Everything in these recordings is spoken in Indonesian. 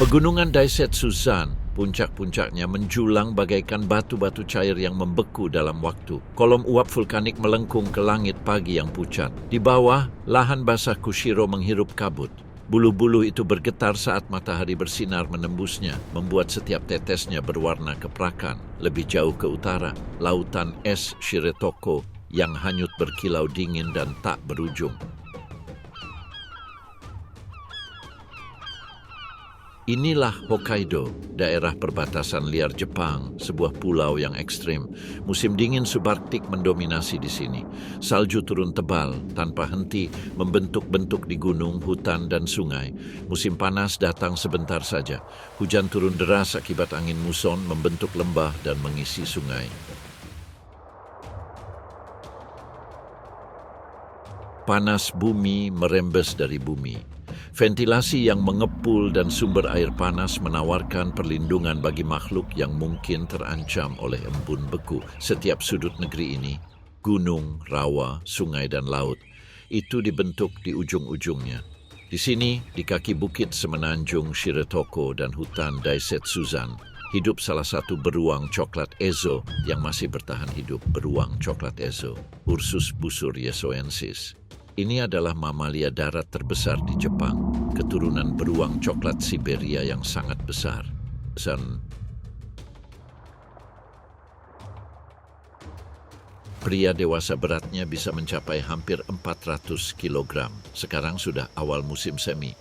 Pegunungan Daisetsuzan, puncak-puncaknya menjulang bagaikan batu-batu cair yang membeku dalam waktu. Kolom uap vulkanik melengkung ke langit pagi yang pucat. Di bawah, lahan basah Kushiro menghirup kabut. Bulu-bulu itu bergetar saat matahari bersinar menembusnya, membuat setiap tetesnya berwarna keprakan. Lebih jauh ke utara, lautan es Shiretoko yang hanyut berkilau dingin dan tak berujung. Inilah Hokkaido, daerah perbatasan liar Jepang, sebuah pulau yang ekstrim. Musim dingin subarktik mendominasi di sini. Salju turun tebal, tanpa henti, membentuk-bentuk di gunung, hutan, dan sungai. Musim panas datang sebentar saja. Hujan turun deras akibat angin muson, membentuk lembah dan mengisi sungai. Panas bumi merembes dari bumi. Ventilasi yang mengepul dan sumber air panas menawarkan perlindungan bagi makhluk yang mungkin terancam oleh embun beku. Setiap sudut negeri ini, gunung, rawa, sungai, dan laut, itu dibentuk di ujung-ujungnya. Di sini, di kaki bukit semenanjung Shiretoko dan hutan Daisetsuzan, hidup salah satu beruang coklat Ezo yang masih bertahan hidup. Beruang coklat Ezo, Ursus busur yesoensis. Ini adalah mamalia darat terbesar di Jepang, keturunan beruang coklat Siberia yang sangat besar. Pria dewasa beratnya bisa mencapai hampir 400 kg. Sekarang sudah awal musim semi.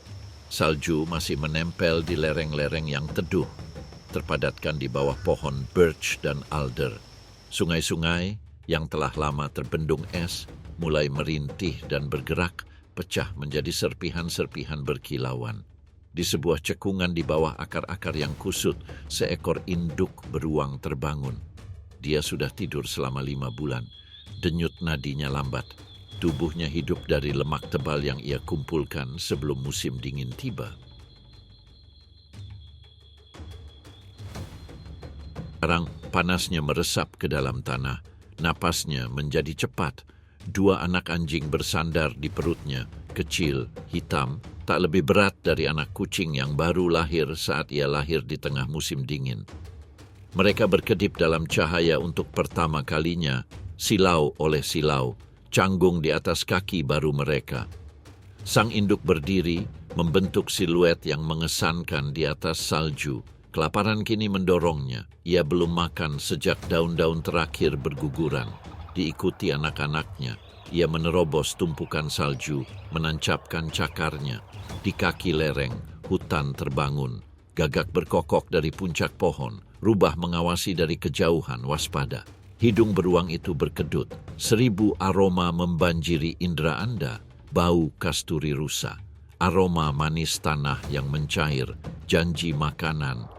Salju masih menempel di lereng-lereng yang teduh, terpadatkan di bawah pohon birch dan alder. Sungai-sungai yang telah lama terbendung es mulai merintih dan bergerak, pecah menjadi serpihan-serpihan berkilauan. Di sebuah cekungan di bawah akar-akar yang kusut, seekor induk beruang terbangun. Dia sudah tidur selama 5 bulan. Denyut nadinya lambat. Tubuhnya hidup dari lemak tebal yang ia kumpulkan sebelum musim dingin tiba. Sekarang panasnya meresap ke dalam tanah. Napasnya menjadi cepat. 2 anak anjing bersandar di perutnya, kecil, hitam, tak lebih berat dari anak kucing yang baru lahir saat ia lahir di tengah musim dingin. Mereka berkedip dalam cahaya untuk pertama kalinya, silau oleh silau, canggung di atas kaki baru mereka. Sang induk berdiri, membentuk siluet yang mengesankan di atas salju. Kelaparan kini mendorongnya. Ia belum makan sejak daun-daun terakhir berguguran. Diikuti anak-anaknya, ia menerobos tumpukan salju, menancapkan cakarnya. Di kaki lereng, hutan terbangun. Gagak berkokok dari puncak pohon, rubah mengawasi dari kejauhan waspada. Hidung beruang itu berkedut. 1000 aroma membanjiri indera Anda. Bau kasturi rusa, aroma manis tanah yang mencair, janji makanan.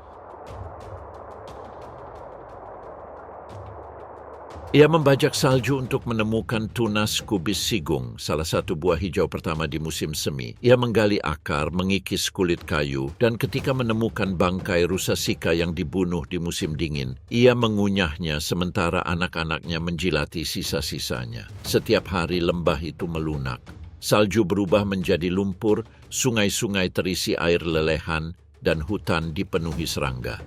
Ia membajak salju untuk menemukan tunas kubis sigung, salah satu buah hijau pertama di musim semi. Ia menggali akar, mengikis kulit kayu, dan ketika menemukan bangkai rusa sika yang dibunuh di musim dingin, ia mengunyahnya sementara anak-anaknya menjilati sisa-sisanya. Setiap hari lembah itu melunak. Salju berubah menjadi lumpur, sungai-sungai terisi air lelehan, dan hutan dipenuhi serangga.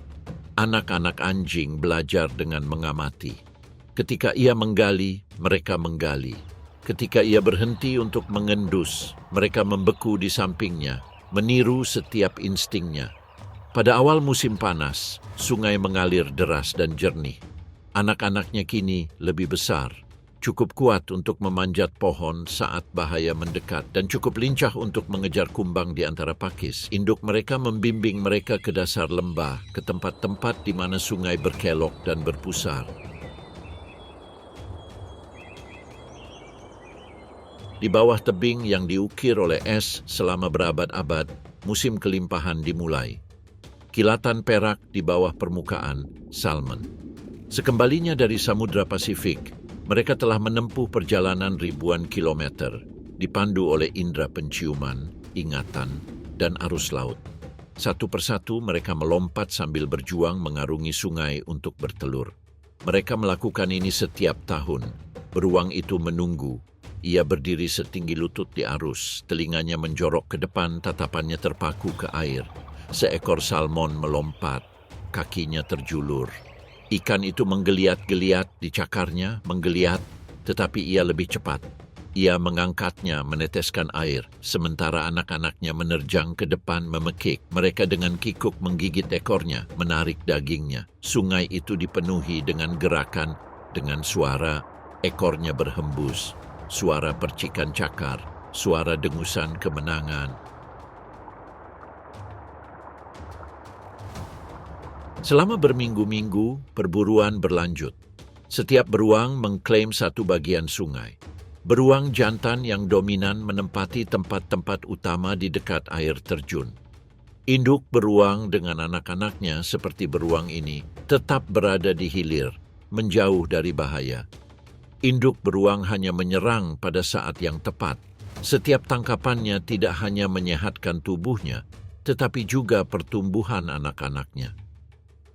Anak-anak anjing belajar dengan mengamati. Ketika ia menggali, mereka menggali. Ketika ia berhenti untuk mengendus, mereka membeku di sampingnya, meniru setiap instingnya. Pada awal musim panas, sungai mengalir deras dan jernih. Anak-anaknya kini lebih besar, cukup kuat untuk memanjat pohon saat bahaya mendekat, dan cukup lincah untuk mengejar kumbang di antara pakis. Induk mereka membimbing mereka ke dasar lembah, ke tempat-tempat di mana sungai berkelok dan berpusar. Di bawah tebing yang diukir oleh es selama berabad-abad, musim kelimpahan dimulai. Kilatan perak di bawah permukaan, salmon. Sekembalinya dari Samudra Pasifik, mereka telah menempuh perjalanan ribuan kilometer, dipandu oleh indera penciuman, ingatan, dan arus laut. Satu persatu mereka melompat sambil berjuang mengarungi sungai untuk bertelur. Mereka melakukan ini setiap tahun. Beruang itu menunggu. Ia berdiri setinggi lutut di arus, telinganya menjorok ke depan, tatapannya terpaku ke air. Seekor salmon melompat, kakinya terjulur. Ikan itu menggeliat-geliat di cakarnya, menggeliat, tetapi ia lebih cepat. Ia mengangkatnya, meneteskan air, sementara anak-anaknya menerjang ke depan memekik. Mereka dengan kikuk menggigit ekornya, menarik dagingnya. Sungai itu dipenuhi dengan gerakan, dengan suara, ekornya berhembus, suara percikan cakar, suara dengusan kemenangan. Selama berminggu-minggu, perburuan berlanjut. Setiap beruang mengklaim satu bagian sungai. Beruang jantan yang dominan menempati tempat-tempat utama di dekat air terjun. Induk beruang dengan anak-anaknya seperti beruang ini tetap berada di hilir, menjauh dari bahaya. Induk beruang hanya menyerang pada saat yang tepat. Setiap tangkapannya tidak hanya menyehatkan tubuhnya, tetapi juga pertumbuhan anak-anaknya.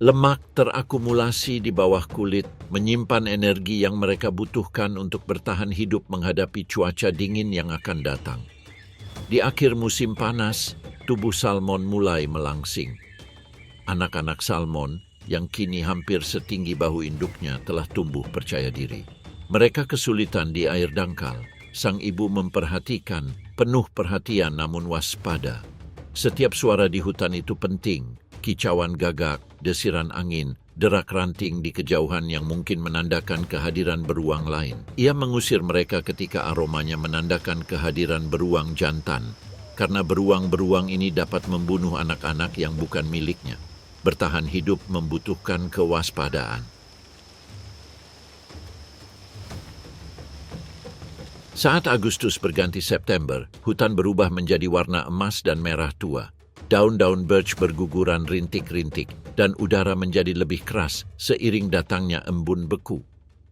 Lemak terakumulasi di bawah kulit, menyimpan energi yang mereka butuhkan untuk bertahan hidup menghadapi cuaca dingin yang akan datang. Di akhir musim panas, tubuh salmon mulai melangsing. Anak-anak salmon, yang kini hampir setinggi bahu induknya, telah tumbuh percaya diri. Mereka kesulitan di air dangkal. Sang ibu memperhatikan, penuh perhatian namun waspada. Setiap suara di hutan itu penting. Kicauan gagak, desiran angin, derak ranting di kejauhan yang mungkin menandakan kehadiran beruang lain. Ia mengusir mereka ketika aromanya menandakan kehadiran beruang jantan, karena beruang-beruang ini dapat membunuh anak-anak yang bukan miliknya. Bertahan hidup membutuhkan kewaspadaan. Saat Agustus berganti September, hutan berubah menjadi warna emas dan merah tua. Daun-daun birch berguguran rintik-rintik dan udara menjadi lebih keras seiring datangnya embun beku.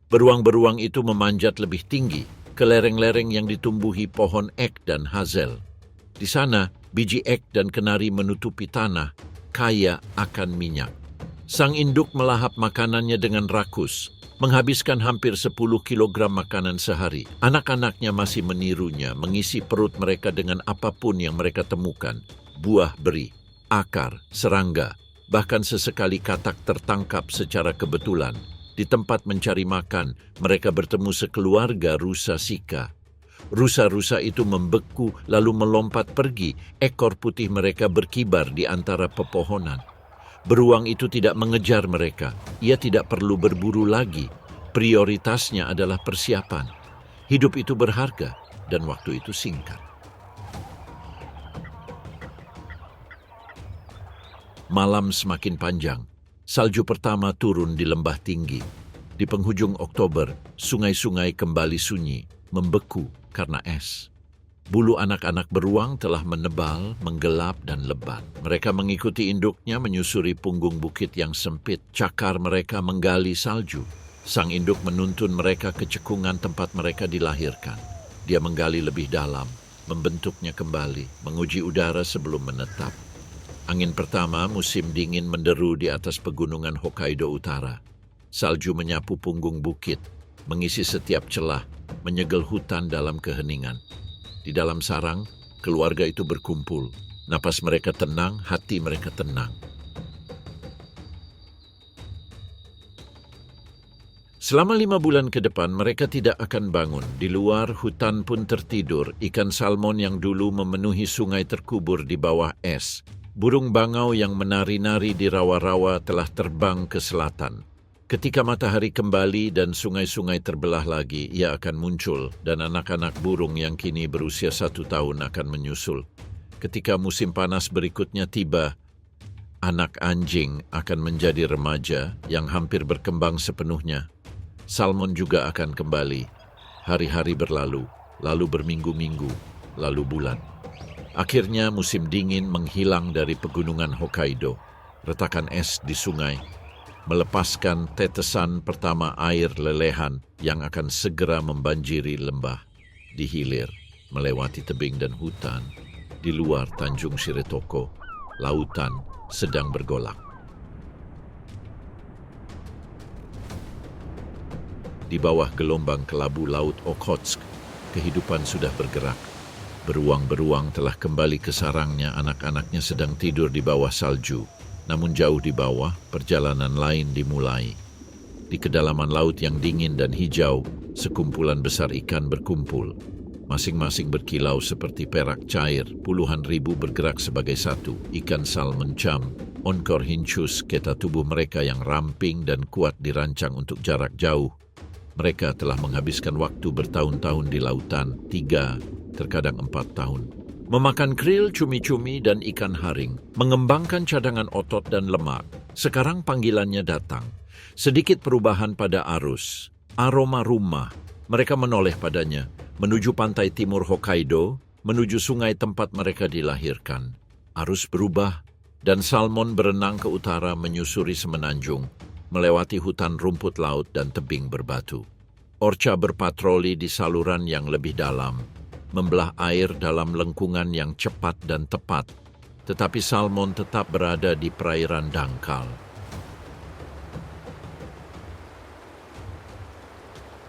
Beruang-beruang itu memanjat lebih tinggi ke lereng-lereng yang ditumbuhi pohon ek dan hazel. Di sana, biji ek dan kenari menutupi tanah, kaya akan minyak. Sang induk melahap makanannya dengan rakus, menghabiskan hampir 10 kilogram makanan sehari. Anak-anaknya masih menirunya, mengisi perut mereka dengan apapun yang mereka temukan. Buah beri, akar, serangga, bahkan sesekali katak tertangkap secara kebetulan. Di tempat mencari makan, mereka bertemu sekeluarga rusa sika. Rusa-rusa itu membeku lalu melompat pergi, ekor putih mereka berkibar di antara pepohonan. Beruang itu tidak mengejar mereka, ia tidak perlu berburu lagi. Prioritasnya adalah persiapan. Hidup itu berharga dan waktu itu singkat. Malam semakin panjang. Salju pertama turun di lembah tinggi. Di penghujung Oktober, sungai-sungai kembali sunyi, membeku karena es. Bulu anak-anak beruang telah menebal, menggelap, dan lebat. Mereka mengikuti induknya menyusuri punggung bukit yang sempit. Cakar mereka menggali salju. Sang induk menuntun mereka ke cekungan tempat mereka dilahirkan. Dia menggali lebih dalam, membentuknya kembali, menguji udara sebelum menetap. Angin pertama musim dingin menderu di atas pegunungan Hokkaido Utara. Salju menyapu punggung bukit, mengisi setiap celah, menyegel hutan dalam keheningan. Di dalam sarang, keluarga itu berkumpul. Napas mereka tenang, hati mereka tenang. Selama 5 bulan ke depan, mereka tidak akan bangun. Di luar, hutan pun tertidur. Ikan salmon yang dulu memenuhi sungai terkubur di bawah es. Burung bangau yang menari-nari di rawa-rawa telah terbang ke selatan. Ketika matahari kembali dan sungai-sungai terbelah lagi, ia akan muncul dan anak-anak burung yang kini berusia 1 tahun akan menyusul. Ketika musim panas berikutnya tiba, anak anjing akan menjadi remaja yang hampir berkembang sepenuhnya. Salmon juga akan kembali. Hari-hari berlalu, lalu berminggu-minggu, lalu bulan. Akhirnya musim dingin menghilang dari pegunungan Hokkaido. Retakan es di sungai melepaskan tetesan pertama air lelehan yang akan segera membanjiri lembah. Di hilir, melewati tebing dan hutan, di luar Tanjung Shiretoko, lautan sedang bergolak. Di bawah gelombang kelabu laut Okhotsk, kehidupan sudah bergerak. Beruang-beruang telah kembali ke sarangnya, anak-anaknya sedang tidur di bawah salju. Namun jauh di bawah, perjalanan lain dimulai. Di kedalaman laut yang dingin dan hijau, sekumpulan besar ikan berkumpul. Masing-masing berkilau seperti perak cair, puluhan ribu bergerak sebagai satu. Ikan salmon chum, oncorhynchus, keta tubuh mereka yang ramping dan kuat dirancang untuk jarak jauh. Mereka telah menghabiskan waktu bertahun-tahun di lautan, 3, terkadang 4 tahun. Memakan krill, cumi-cumi, dan ikan haring. Mengembangkan cadangan otot dan lemak. Sekarang panggilannya datang. Sedikit perubahan pada arus. Aroma rumah. Mereka menoleh padanya. Menuju pantai timur Hokkaido, menuju sungai tempat mereka dilahirkan. Arus berubah, dan salmon berenang ke utara menyusuri semenanjung, melewati hutan rumput laut dan tebing berbatu. Orca berpatroli di saluran yang lebih dalam, membelah air dalam lengkungan yang cepat dan tepat, tetapi salmon tetap berada di perairan dangkal.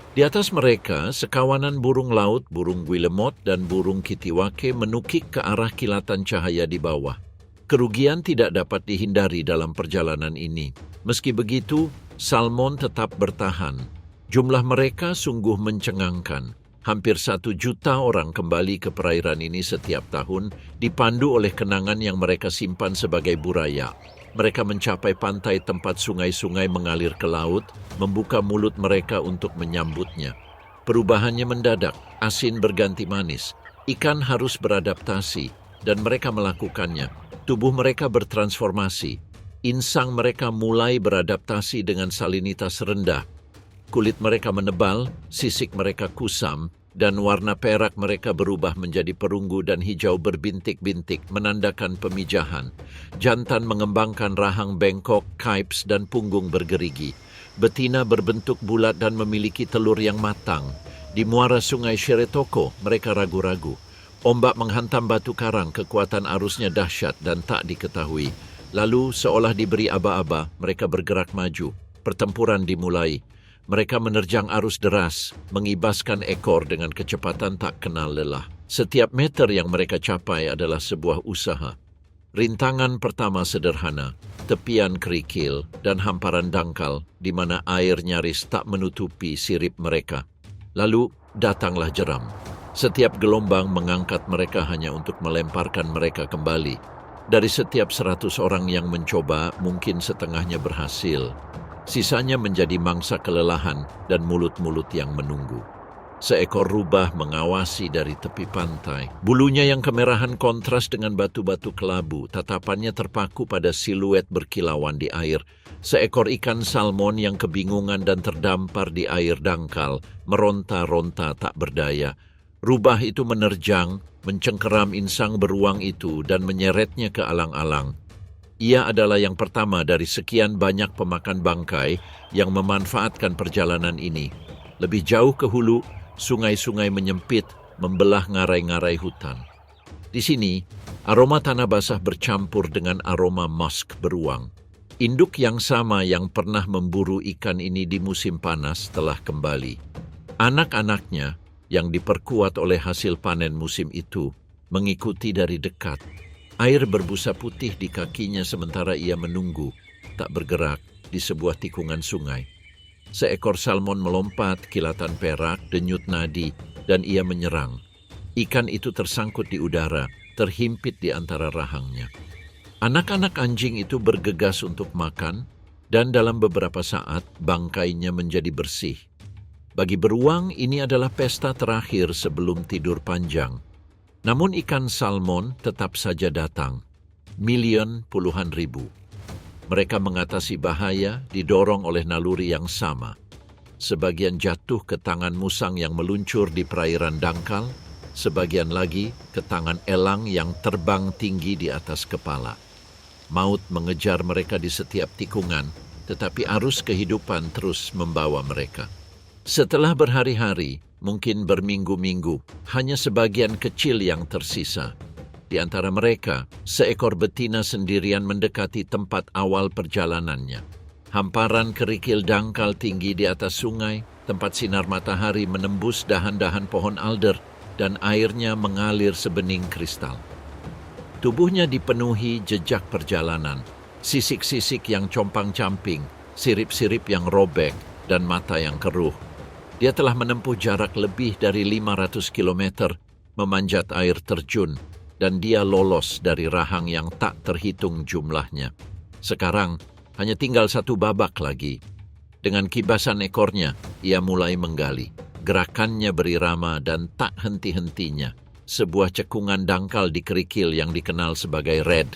Di atas mereka, sekawanan burung laut, burung guillemot, dan burung kitiwake menukik ke arah kilatan cahaya di bawah. Kerugian tidak dapat dihindari dalam perjalanan ini. Meski begitu, salmon tetap bertahan. Jumlah mereka sungguh mencengangkan. Hampir 1 juta orang kembali ke perairan ini setiap tahun, dipandu oleh kenangan yang mereka simpan sebagai buraya. Mereka mencapai pantai tempat sungai-sungai mengalir ke laut, membuka mulut mereka untuk menyambutnya. Perubahannya mendadak, asin berganti manis. Ikan harus beradaptasi, dan mereka melakukannya. Tubuh mereka bertransformasi. Insang mereka mulai beradaptasi dengan salinitas rendah. Kulit mereka menebal, sisik mereka kusam, dan warna perak mereka berubah menjadi perunggu dan hijau berbintik-bintik, menandakan pemijahan. Jantan mengembangkan rahang bengkok, kaips, dan punggung bergerigi. Betina berbentuk bulat dan memiliki telur yang matang. Di muara sungai Shiretoko, mereka ragu-ragu. Ombak menghantam batu karang, kekuatan arusnya dahsyat dan tak diketahui. Lalu, seolah diberi aba-aba, mereka bergerak maju. Pertempuran dimulai. Mereka menerjang arus deras, mengibaskan ekor dengan kecepatan tak kenal lelah. Setiap meter yang mereka capai adalah sebuah usaha. Rintangan pertama sederhana, tepian kerikil dan hamparan dangkal di mana air nyaris tak menutupi sirip mereka. Lalu datanglah jeram. Setiap gelombang mengangkat mereka hanya untuk melemparkan mereka kembali. Dari setiap 100 orang yang mencoba, mungkin setengahnya berhasil. Sisanya menjadi mangsa kelelahan dan mulut-mulut yang menunggu. Seekor rubah mengawasi dari tepi pantai. Bulunya yang kemerahan kontras dengan batu-batu kelabu. Tatapannya terpaku pada siluet berkilauan di air. Seekor ikan salmon yang kebingungan dan terdampar di air dangkal, meronta-ronta tak berdaya. Rubah itu menerjang, mencengkeram insang beruang itu dan menyeretnya ke alang-alang. Ia adalah yang pertama dari sekian banyak pemakan bangkai yang memanfaatkan perjalanan ini. Lebih jauh ke hulu, sungai-sungai menyempit, membelah ngarai-ngarai hutan. Di sini, aroma tanah basah bercampur dengan aroma musk beruang. Induk yang sama yang pernah memburu ikan ini di musim panas telah kembali. Anak-anaknya, yang diperkuat oleh hasil panen musim itu, mengikuti dari dekat. Air berbusa putih di kakinya sementara ia menunggu, tak bergerak di sebuah tikungan sungai. Seekor salmon melompat, kilatan perak, denyut nadi, dan ia menyerang. Ikan itu tersangkut di udara, terhimpit di antara rahangnya. Anak-anak anjing itu bergegas untuk makan, dan dalam beberapa saat bangkainya menjadi bersih. Bagi beruang, ini adalah pesta terakhir sebelum tidur panjang. Namun ikan salmon tetap saja datang, puluhan ribu. Mereka mengatasi bahaya didorong oleh naluri yang sama. Sebagian jatuh ke tangan musang yang meluncur di perairan dangkal, sebagian lagi ke tangan elang yang terbang tinggi di atas kepala. Maut mengejar mereka di setiap tikungan, tetapi arus kehidupan terus membawa mereka. Setelah berhari-hari, mungkin berminggu-minggu, hanya sebagian kecil yang tersisa. Di antara mereka, seekor betina sendirian mendekati tempat awal perjalanannya. Hamparan kerikil dangkal tinggi di atas sungai, tempat sinar matahari menembus dahan-dahan pohon alder. dan airnya mengalir sebening kristal. Tubuhnya dipenuhi jejak perjalanan, sisik-sisik yang compang-camping, sirip-sirip yang robek, dan mata yang keruh. Dia telah menempuh jarak lebih dari 500 kilometer, memanjat air terjun, dan dia lolos dari rahang yang tak terhitung jumlahnya. Sekarang, hanya tinggal satu babak lagi. Dengan kibasan ekornya, ia mulai menggali. Gerakannya berirama dan tak henti-hentinya. Sebuah cekungan dangkal di kerikil yang dikenal sebagai red.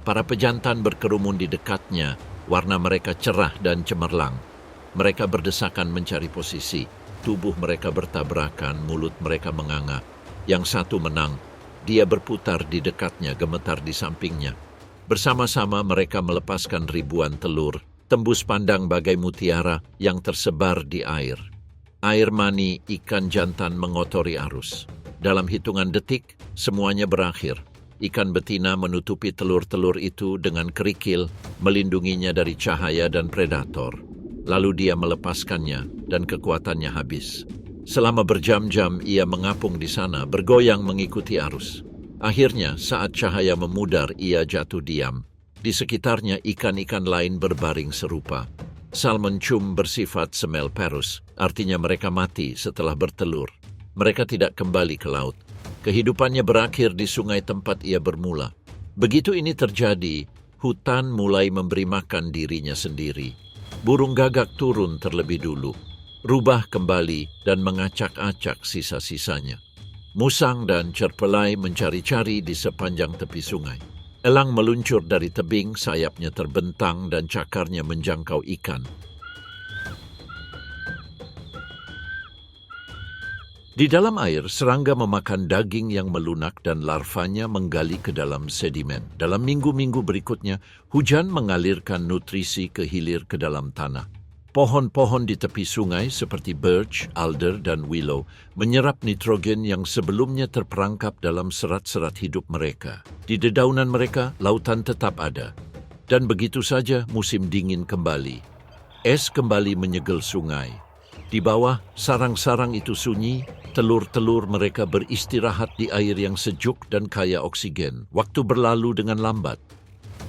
Para pejantan berkerumun di dekatnya, warna mereka cerah dan cemerlang. Mereka berdesakan mencari posisi. Tubuh mereka bertabrakan, mulut mereka menganga. Yang satu menang. Dia berputar di dekatnya, gemetar di sampingnya. Bersama-sama mereka melepaskan ribuan telur, tembus pandang bagai mutiara yang tersebar di air. Air mani ikan jantan mengotori arus. Dalam hitungan detik, semuanya berakhir. Ikan betina menutupi telur-telur itu dengan kerikil, melindunginya dari cahaya dan predator. Lalu dia melepaskannya dan kekuatannya habis. Selama berjam-jam ia mengapung di sana, bergoyang mengikuti arus. Akhirnya, saat cahaya memudar, ia jatuh diam. Di sekitarnya ikan-ikan lain berbaring serupa. Salmon cum bersifat semelparous, artinya mereka mati setelah bertelur. Mereka tidak kembali ke laut. Kehidupannya berakhir di sungai tempat ia bermula. Begitu ini terjadi, hutan mulai memberi makan dirinya sendiri. Burung gagak turun terlebih dulu, rubah kembali dan mengacak-acak sisa-sisanya. Musang dan cerpelai mencari-cari di sepanjang tepi sungai. Elang meluncur dari tebing, sayapnya terbentang dan cakarnya menjangkau ikan. Di dalam air, serangga memakan daging yang melunak dan larvanya menggali ke dalam sedimen. Dalam minggu-minggu berikutnya, hujan mengalirkan nutrisi ke hilir ke dalam tanah. Pohon-pohon di tepi sungai seperti birch, alder, dan willow menyerap nitrogen yang sebelumnya terperangkap dalam serat-serat hidup mereka. Di dedaunan mereka, lautan tetap ada. Dan begitu saja musim dingin kembali. Es kembali menyegel sungai. Di bawah, sarang-sarang itu sunyi, telur-telur mereka beristirahat di air yang sejuk dan kaya oksigen. Waktu berlalu dengan lambat.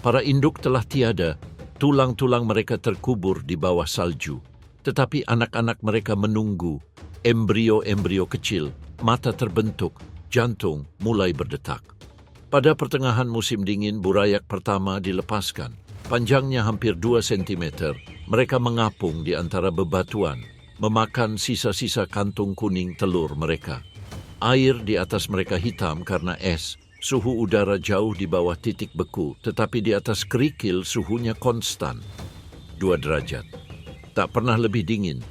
Para induk telah tiada, tulang-tulang mereka terkubur di bawah salju. Tetapi anak-anak mereka menunggu, embrio-embrio kecil, mata terbentuk, jantung mulai berdetak. Pada pertengahan musim dingin, burayak pertama dilepaskan. Panjangnya hampir 2 cm, mereka mengapung di antara bebatuan, memakan sisa-sisa kantung kuning telur mereka. Air di atas mereka hitam karena es, suhu udara jauh di bawah titik beku, tetapi di atas kerikil suhunya konstan, 2 derajat. Tak pernah lebih dingin.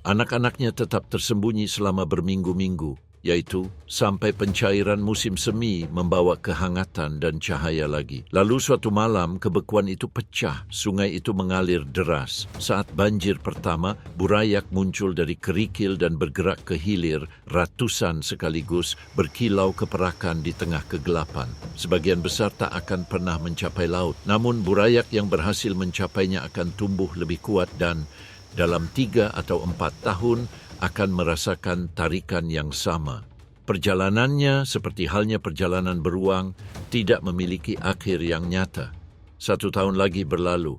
Anak-anaknya tetap tersembunyi selama berminggu-minggu, yaitu sampai pencairan musim semi membawa kehangatan dan cahaya lagi. Lalu suatu malam kebekuan itu pecah, sungai itu mengalir deras. Saat banjir pertama, burayak muncul dari kerikil dan bergerak ke hilir, ratusan sekaligus berkilau keperakan di tengah kegelapan. Sebagian besar tak akan pernah mencapai laut, namun burayak yang berhasil mencapainya akan tumbuh lebih kuat dan dalam 3 atau 4 tahun akan merasakan tarikan yang sama. Perjalanannya, seperti halnya perjalanan beruang, tidak memiliki akhir yang nyata. 1 tahun lagi berlalu.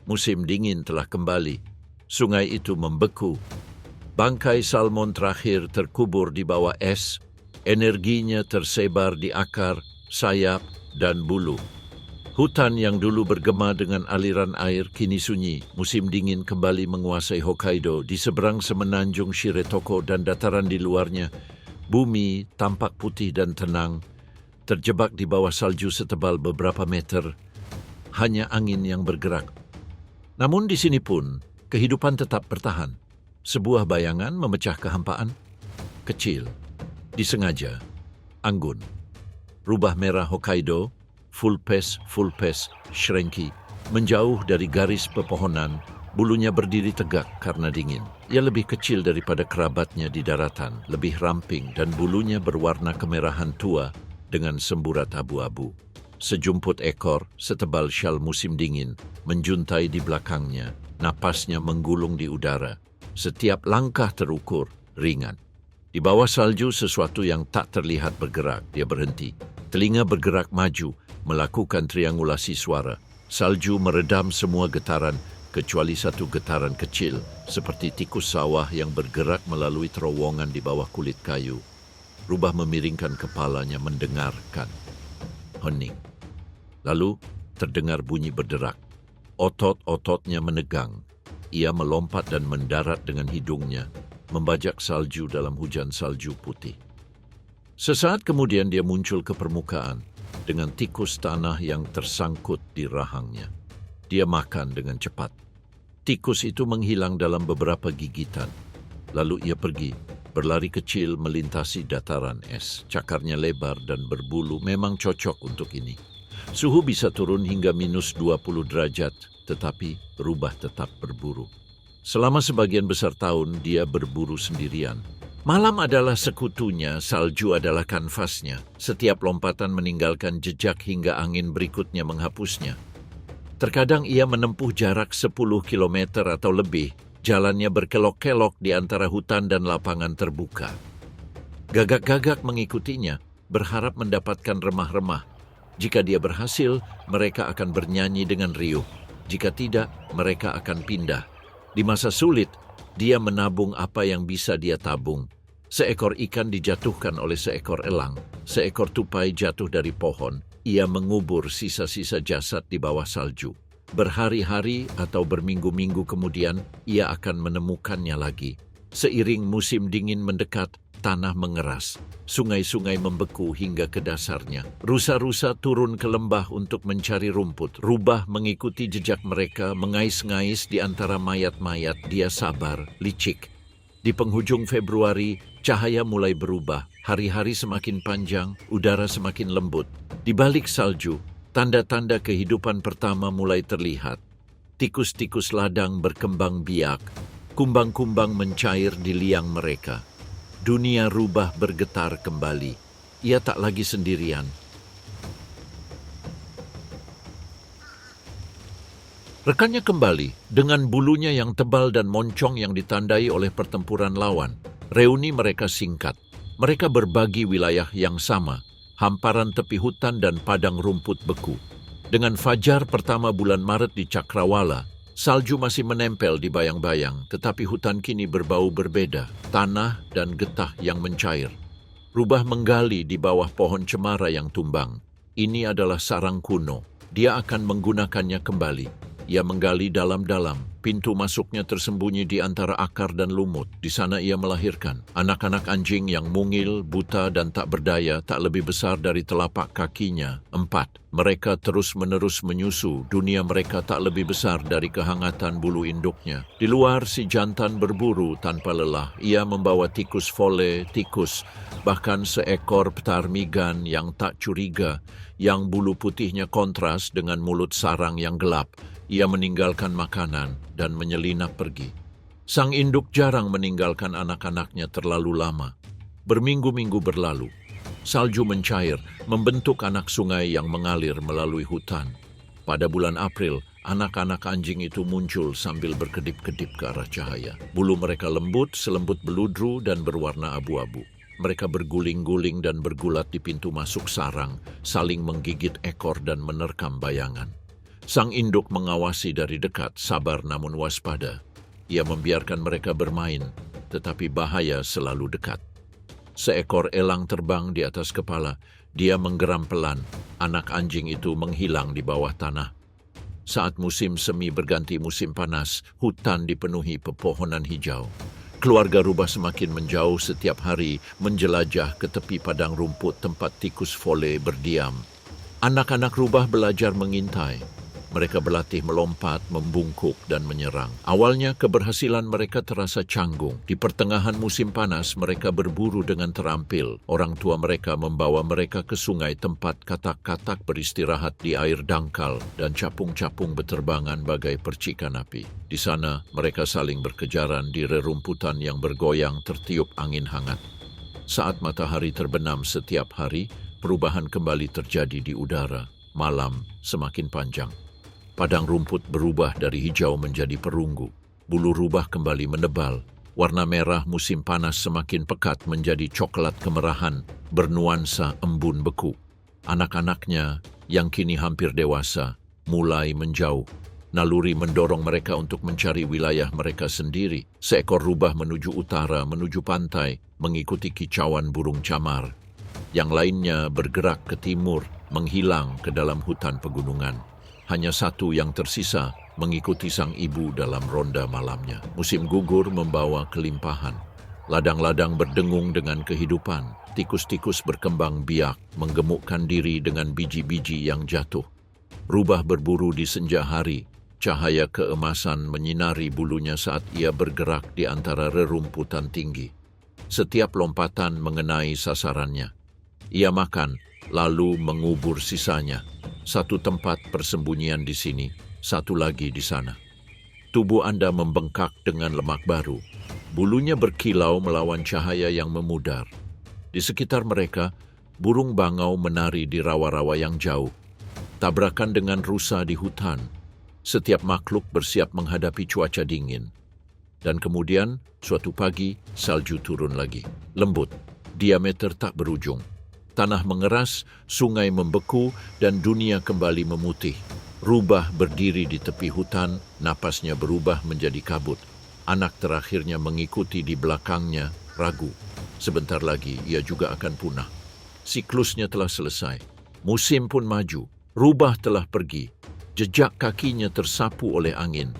Musim dingin telah kembali. Sungai itu membeku. Bangkai salmon terakhir terkubur di bawah es. Energinya tersebar di akar, sayap, dan bulu. Hutan yang dulu bergema dengan aliran air kini sunyi. Musim dingin kembali menguasai Hokkaido. Di seberang semenanjung Shiretoko dan dataran di luarnya, bumi tampak putih dan tenang, terjebak di bawah salju setebal beberapa meter. Hanya angin yang bergerak. Namun di sini pun, kehidupan tetap bertahan. Sebuah bayangan memecah kehampaan. Kecil, disengaja, anggun. Rubah merah Hokkaido, Fulpes, Shrenki, menjauh dari garis pepohonan, bulunya berdiri tegak karena dingin. Ia lebih kecil daripada kerabatnya di daratan, lebih ramping dan bulunya berwarna kemerahan tua dengan semburat abu-abu. Sejumput ekor, setebal syal musim dingin, menjuntai di belakangnya, napasnya menggulung di udara. Setiap langkah terukur, ringan. Di bawah salju sesuatu yang tak terlihat bergerak. Dia berhenti. Telinga bergerak maju, melakukan triangulasi suara. Salju meredam semua getaran, kecuali satu getaran kecil, seperti tikus sawah yang bergerak melalui terowongan di bawah kulit kayu. Rubah memiringkan kepalanya mendengarkan. Hening. Lalu terdengar bunyi berderak. Otot-ototnya menegang. Ia melompat dan mendarat dengan hidungnya, membajak salju dalam hujan salju putih. Sesaat kemudian dia muncul ke permukaan dengan tikus tanah yang tersangkut di rahangnya. Dia makan dengan cepat. Tikus itu menghilang dalam beberapa gigitan. Lalu ia pergi, berlari kecil melintasi dataran es. Cakarnya lebar dan berbulu, memang cocok untuk ini. Suhu bisa turun hingga minus 20 derajat, tetapi rubah tetap berburu. Selama sebagian besar tahun, dia berburu sendirian. Malam adalah sekutunya, salju adalah kanvasnya. Setiap lompatan meninggalkan jejak hingga angin berikutnya menghapusnya. Terkadang ia menempuh jarak 10 kilometer atau lebih. Jalannya berkelok-kelok di antara hutan dan lapangan terbuka. Gagak-gagak mengikutinya, berharap mendapatkan remah-remah. Jika dia berhasil, mereka akan bernyanyi dengan riuh. Jika tidak, mereka akan pindah. Di masa sulit, dia menabung apa yang bisa dia tabung. Seekor ikan dijatuhkan oleh seekor elang. Seekor tupai jatuh dari pohon. Ia mengubur sisa-sisa jasad di bawah salju. Berhari-hari atau berminggu-minggu kemudian, ia akan menemukannya lagi. Seiring musim dingin mendekat, tanah mengeras. Sungai-sungai membeku hingga ke dasarnya. Rusa-rusa turun ke lembah untuk mencari rumput. Rubah mengikuti jejak mereka, mengais-ngais di antara mayat-mayat. Dia sabar, licik. Di penghujung Februari, cahaya mulai berubah. Hari-hari semakin panjang, udara semakin lembut. Di balik salju, tanda-tanda kehidupan pertama mulai terlihat. Tikus-tikus ladang berkembang biak. Kumbang-kumbang mencair di liang mereka. Dunia rubah bergetar kembali. Ia tak lagi sendirian. Rekannya kembali dengan bulunya yang tebal dan moncong yang ditandai oleh pertempuran lawan. Reuni mereka singkat. Mereka berbagi wilayah yang sama, hamparan tepi hutan dan padang rumput beku. Dengan fajar pertama bulan Maret di Cakrawala, salju masih menempel di bayang-bayang, tetapi hutan kini berbau berbeda, tanah dan getah yang mencair. Rubah menggali di bawah pohon cemara yang tumbang. Ini adalah sarang kuno. Dia akan menggunakannya kembali. Ia menggali dalam-dalam. Pintu masuknya tersembunyi di antara akar dan lumut. Di sana ia melahirkan anak-anak anjing yang mungil, buta, dan tak berdaya, tak lebih besar dari telapak kakinya. 4. Mereka terus-menerus menyusu. Dunia mereka tak lebih besar dari kehangatan bulu induknya. Di luar, si jantan berburu tanpa lelah. Ia membawa tikus vole, tikus, bahkan seekor ptarmigan yang tak curiga, yang bulu putihnya kontras dengan mulut sarang yang gelap. Ia meninggalkan makanan dan menyelinap pergi. Sang induk jarang meninggalkan anak-anaknya terlalu lama. Berminggu-minggu berlalu. Salju mencair, membentuk anak sungai yang mengalir melalui hutan. Pada bulan April, anak-anak anjing itu muncul sambil berkedip-kedip ke arah cahaya. Bulu mereka lembut, selembut beludru dan berwarna abu-abu. Mereka berguling-guling dan bergulat di pintu masuk sarang, saling menggigit ekor dan menerkam bayangan. Sang induk mengawasi dari dekat, sabar namun waspada. Ia membiarkan mereka bermain, tetapi bahaya selalu dekat. Seekor elang terbang di atas kepala. Dia menggeram pelan. Anak anjing itu menghilang di bawah tanah. Saat musim semi berganti musim panas, hutan dipenuhi pepohonan hijau. Keluarga rubah semakin menjauh setiap hari, menjelajah ke tepi padang rumput tempat tikus vole berdiam. Anak-anak rubah belajar mengintai. Mereka berlatih melompat, membungkuk, dan menyerang. Awalnya keberhasilan mereka terasa canggung. Di pertengahan musim panas, mereka berburu dengan terampil. Orang tua mereka membawa mereka ke sungai tempat katak-katak beristirahat di air dangkal dan capung-capung berterbangan bagai percikan api. Di sana, mereka saling berkejaran di rerumputan yang bergoyang tertiup angin hangat. Saat matahari terbenam setiap hari, perubahan kembali terjadi di udara. Malam semakin panjang. Padang rumput berubah dari hijau menjadi perunggu. Bulu rubah kembali menebal. Warna merah musim panas semakin pekat menjadi coklat kemerahan, bernuansa embun beku. Anak-anaknya, yang kini hampir dewasa, mulai menjauh. Naluri mendorong mereka untuk mencari wilayah mereka sendiri. Seekor rubah menuju utara, menuju pantai, mengikuti kicauan burung camar. Yang lainnya bergerak ke timur, menghilang ke dalam hutan pegunungan. Hanya satu yang tersisa, mengikuti sang ibu dalam ronda malamnya. Musim gugur membawa kelimpahan. Ladang-ladang berdengung dengan kehidupan. Tikus-tikus berkembang biak, menggemukkan diri dengan biji-biji yang jatuh. Rubah berburu di senja hari. Cahaya keemasan menyinari bulunya saat ia bergerak di antara rerumputan tinggi. Setiap lompatan mengenai sasarannya. Ia makan, lalu mengubur sisanya. Satu tempat persembunyian di sini, satu lagi di sana. Tubuh Anda membengkak dengan lemak baru. Bulunya berkilau melawan cahaya yang memudar. Di sekitar mereka, burung bangau menari di rawa-rawa yang jauh. Tabrakan dengan rusa di hutan. Setiap makhluk bersiap menghadapi cuaca dingin. Dan kemudian, suatu pagi, salju turun lagi. Lembut, diameter tak berujung. Tanah mengeras, sungai membeku, dan dunia kembali memutih. Rubah berdiri di tepi hutan, napasnya berubah menjadi kabut. Anak terakhirnya mengikuti di belakangnya, ragu. Sebentar lagi ia juga akan punah. Siklusnya telah selesai. Musim pun maju. Rubah telah pergi. Jejak kakinya tersapu oleh angin.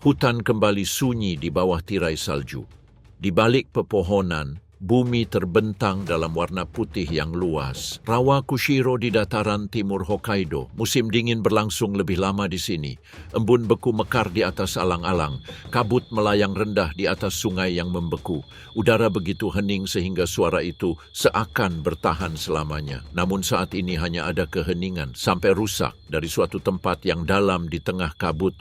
Hutan kembali sunyi di bawah tirai salju. Di balik pepohonan, bumi terbentang dalam warna putih yang luas. Rawa Kushiro di dataran timur Hokkaido. Musim dingin berlangsung lebih lama di sini. Embun beku mekar di atas alang-alang. Kabut melayang rendah di atas sungai yang membeku. Udara begitu hening sehingga suara itu seakan bertahan selamanya. Namun saat ini hanya ada keheningan sampai rusak dari suatu tempat yang dalam di tengah kabut.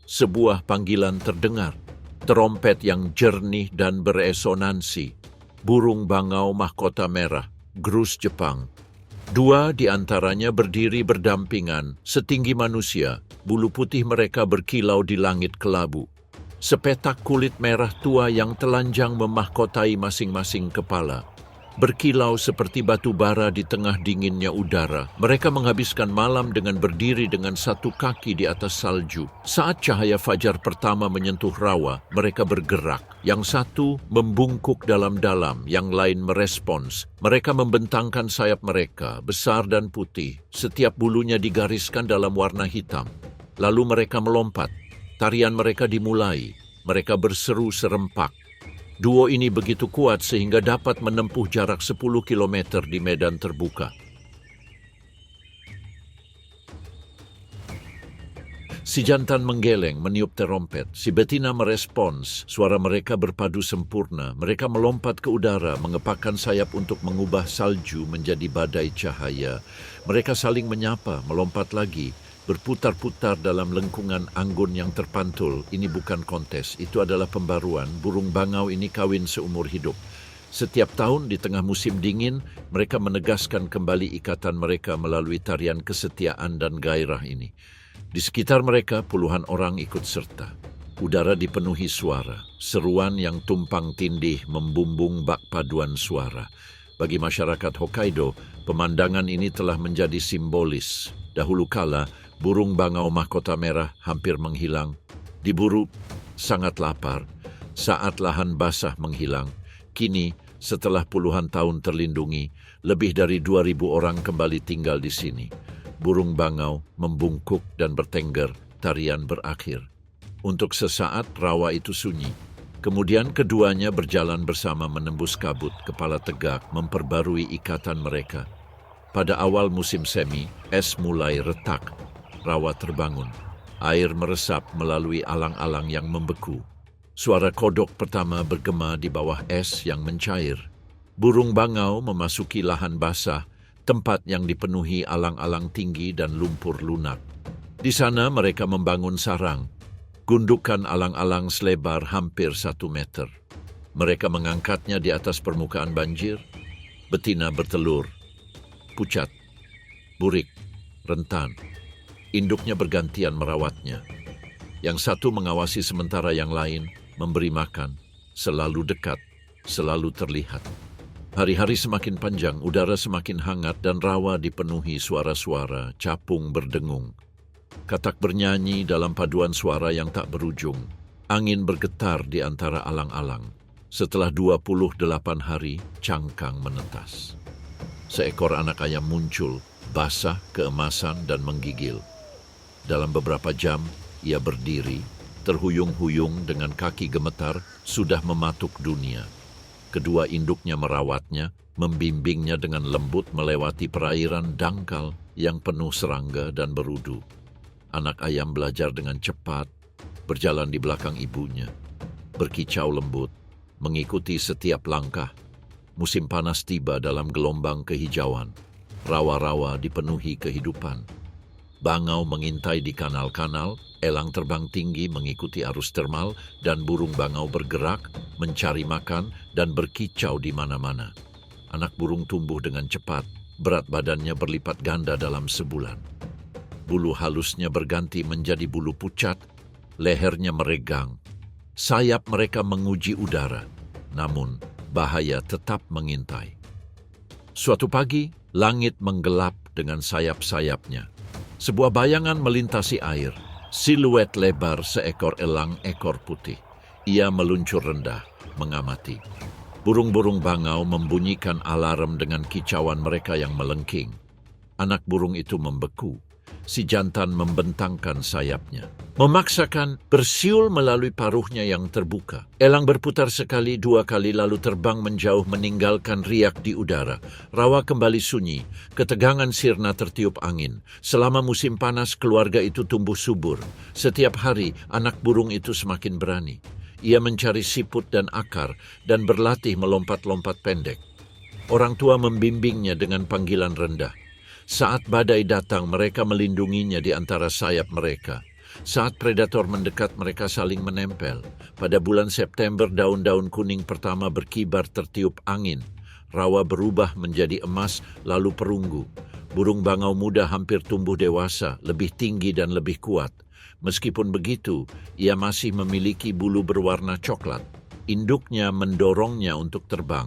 Sebuah panggilan terdengar. Terompet yang jernih dan beresonansi. Burung bangau mahkota merah, Grus Jepang. Dua di antaranya berdiri berdampingan, setinggi manusia. Bulu putih mereka berkilau di langit kelabu. Sepetak kulit merah tua yang telanjang memahkotai masing-masing kepala. Berkilau seperti batu bara di tengah dinginnya udara. Mereka menghabiskan malam dengan berdiri dengan satu kaki di atas salju. Saat cahaya fajar pertama menyentuh rawa, mereka bergerak. Yang satu membungkuk dalam-dalam, yang lain merespons. Mereka membentangkan sayap mereka, besar dan putih. Setiap bulunya digariskan dalam warna hitam. Lalu mereka melompat. Tarian mereka dimulai. Mereka berseru serempak. Duo ini begitu kuat sehingga dapat menempuh jarak 10 km di medan terbuka. Si jantan menggeleng, meniup terompet. Si betina merespons. Suara mereka berpadu sempurna. Mereka melompat ke udara, mengepakkan sayap untuk mengubah salju menjadi badai cahaya. Mereka saling menyapa, melompat lagi. Berputar-putar dalam lengkungan anggun yang terpantul. Ini bukan kontes, itu adalah pembaruan. Burung bangau ini kawin seumur hidup. Setiap tahun di tengah musim dingin, mereka menegaskan kembali ikatan mereka melalui tarian kesetiaan dan gairah ini. Di sekitar mereka, puluhan orang ikut serta. Udara dipenuhi suara. Seruan yang tumpang tindih membumbung bak paduan suara. Bagi masyarakat Hokkaido, pemandangan ini telah menjadi simbolis. Dahulu kala, burung bangau mahkota merah hampir menghilang. Diburu sangat lapar. Saat lahan basah menghilang, kini setelah puluhan tahun terlindungi, lebih dari 2.000 orang kembali tinggal di sini. Burung bangau membungkuk dan bertengger, tarian berakhir. Untuk sesaat rawa itu sunyi. Kemudian keduanya berjalan bersama menembus kabut, kepala tegak, memperbarui ikatan mereka. Pada awal musim semi, es mulai retak. Rawa terbangun. Air meresap melalui alang-alang yang membeku. Suara kodok pertama bergema di bawah es yang mencair. Burung bangau memasuki lahan basah, tempat yang dipenuhi alang-alang tinggi dan lumpur lunak. Di sana mereka membangun sarang. Gundukan alang-alang selebar hampir 1 meter. Mereka mengangkatnya di atas permukaan banjir. Betina bertelur. Pucat, burik, rentan. Induknya bergantian merawatnya. Yang satu mengawasi sementara yang lain memberi makan. selalu dekat, selalu terlihat. Hari-hari semakin panjang, udara semakin hangat dan rawa dipenuhi suara-suara, capung berdengung. Katak bernyanyi dalam paduan suara yang tak berujung. Angin bergetar di antara alang-alang. Setelah 28 hari, cangkang menetas. Seekor anak ayam muncul, basah, keemasan, dan menggigil. Dalam beberapa jam, ia berdiri, terhuyung-huyung dengan kaki gemetar, sudah mematuk dunia. Kedua induknya merawatnya, membimbingnya dengan lembut melewati perairan dangkal yang penuh serangga dan berudu. Anak ayam belajar dengan cepat, berjalan di belakang ibunya, berkicau lembut, mengikuti setiap langkah. Musim panas tiba dalam gelombang kehijauan. Rawa-rawa dipenuhi kehidupan. Bangau mengintai di kanal-kanal, elang terbang tinggi mengikuti arus termal, dan burung bangau bergerak, mencari makan, dan berkicau di mana-mana. Anak burung tumbuh dengan cepat, berat badannya berlipat ganda dalam sebulan. Bulu halusnya berganti menjadi bulu pucat, lehernya meregang. Sayap mereka menguji udara, namun bahaya tetap mengintai. Suatu pagi, langit menggelap dengan sayap-sayapnya. Sebuah bayangan melintasi air, siluet lebar seekor elang ekor putih. Ia meluncur rendah, mengamati. Burung-burung bangau membunyikan alarm dengan kicauan mereka yang melengking. Anak burung itu membeku. Si jantan membentangkan sayapnya, memaksakan bersiul melalui paruhnya yang terbuka. Elang berputar sekali, dua kali lalu terbang menjauh meninggalkan riak di udara. Rawa kembali sunyi, ketegangan sirna tertiup angin. Selama musim panas, keluarga itu tumbuh subur. Setiap hari, anak burung itu semakin berani. Ia mencari siput dan akar dan berlatih melompat-lompat pendek. Orang tua membimbingnya dengan panggilan rendah. Saat badai datang, mereka melindunginya di antara sayap mereka. Saat predator mendekat, mereka saling menempel. Pada bulan September, daun-daun kuning pertama berkibar tertiup angin. Rawa berubah menjadi emas, lalu perunggu. Burung bangau muda hampir tumbuh dewasa, lebih tinggi dan lebih kuat. Meskipun begitu, ia masih memiliki bulu berwarna coklat. Induknya mendorongnya untuk terbang.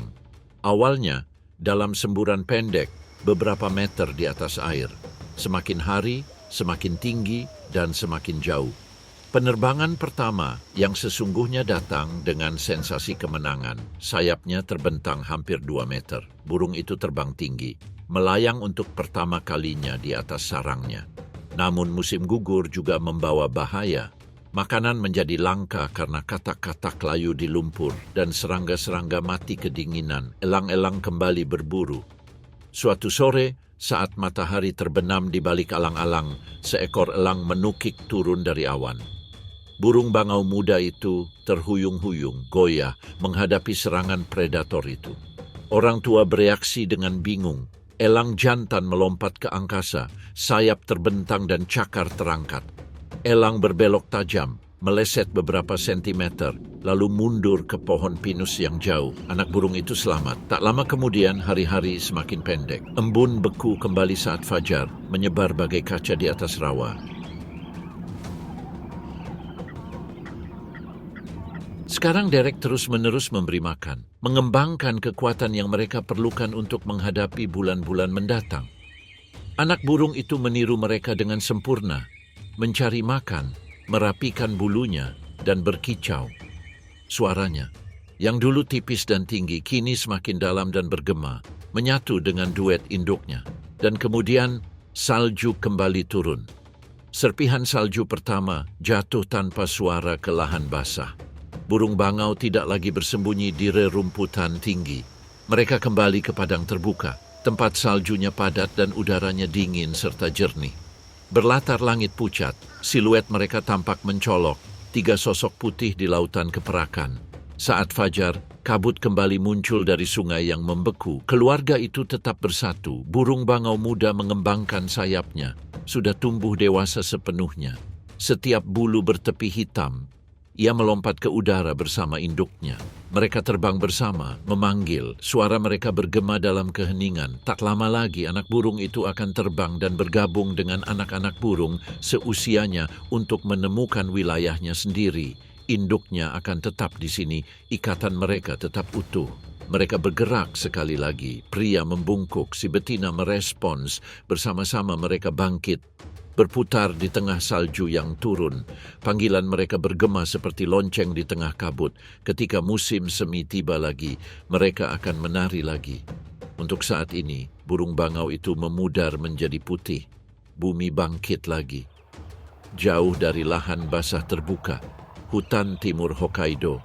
Awalnya, dalam semburan pendek, beberapa meter di atas air. Semakin hari, semakin tinggi, dan semakin jauh. Penerbangan pertama yang sesungguhnya datang dengan sensasi kemenangan. Sayapnya terbentang hampir 2 meter. Burung itu terbang tinggi, melayang untuk pertama kalinya di atas sarangnya. Namun musim gugur juga membawa bahaya. Makanan menjadi langka karena katak-katak layu di lumpur dan serangga-serangga mati kedinginan. Elang-elang kembali berburu. Suatu sore, saat matahari terbenam di balik alang-alang, seekor elang menukik turun dari awan. Burung bangau muda itu terhuyung-huyung, goyah, menghadapi serangan predator itu. Orang tua bereaksi dengan bingung. Elang jantan melompat ke angkasa, sayap terbentang dan cakar terangkat. Elang berbelok tajam, meleset beberapa sentimeter, lalu mundur ke pohon pinus yang jauh. Anak burung itu selamat. Tak lama kemudian, hari-hari semakin pendek. Embun beku kembali saat fajar, menyebar bagai kaca di atas rawa. Sekarang Derek terus-menerus memberi makan, mengembangkan kekuatan yang mereka perlukan untuk menghadapi bulan-bulan mendatang. Anak burung itu meniru mereka dengan sempurna, mencari makan, merapikan bulunya, dan berkicau. Suaranya, yang dulu tipis dan tinggi, kini semakin dalam dan bergema, menyatu dengan duet induknya. Dan kemudian, salju kembali turun. Serpihan salju pertama jatuh tanpa suara ke lahan basah. Burung bangau tidak lagi bersembunyi di rerumputan tinggi. Mereka kembali ke padang terbuka, tempat saljunya padat dan udaranya dingin serta jernih. Berlatar langit pucat, siluet mereka tampak mencolok, 3 sosok putih di lautan keperakan. Saat fajar, kabut kembali muncul dari sungai yang membeku. Keluarga itu tetap bersatu. Burung bangau muda mengembangkan sayapnya, sudah tumbuh dewasa sepenuhnya. Setiap bulu bertepi hitam. Ia melompat ke udara bersama induknya. Mereka terbang bersama, memanggil. Suara mereka bergema dalam keheningan. Tak lama lagi anak burung itu akan terbang dan bergabung dengan anak-anak burung seusianya untuk menemukan wilayahnya sendiri Induknya akan tetap di sini, ikatan mereka tetap utuh. Mereka bergerak sekali lagi, pria membungkuk, si betina merespons, bersama-sama mereka bangkit. Berputar di tengah salju yang turun, panggilan mereka bergema seperti lonceng di tengah kabut. Ketika musim semi tiba lagi, mereka akan menari lagi. Untuk saat ini, burung bangau itu memudar menjadi putih. Bumi bangkit lagi. Jauh dari lahan basah terbuka, hutan timur Hokkaido.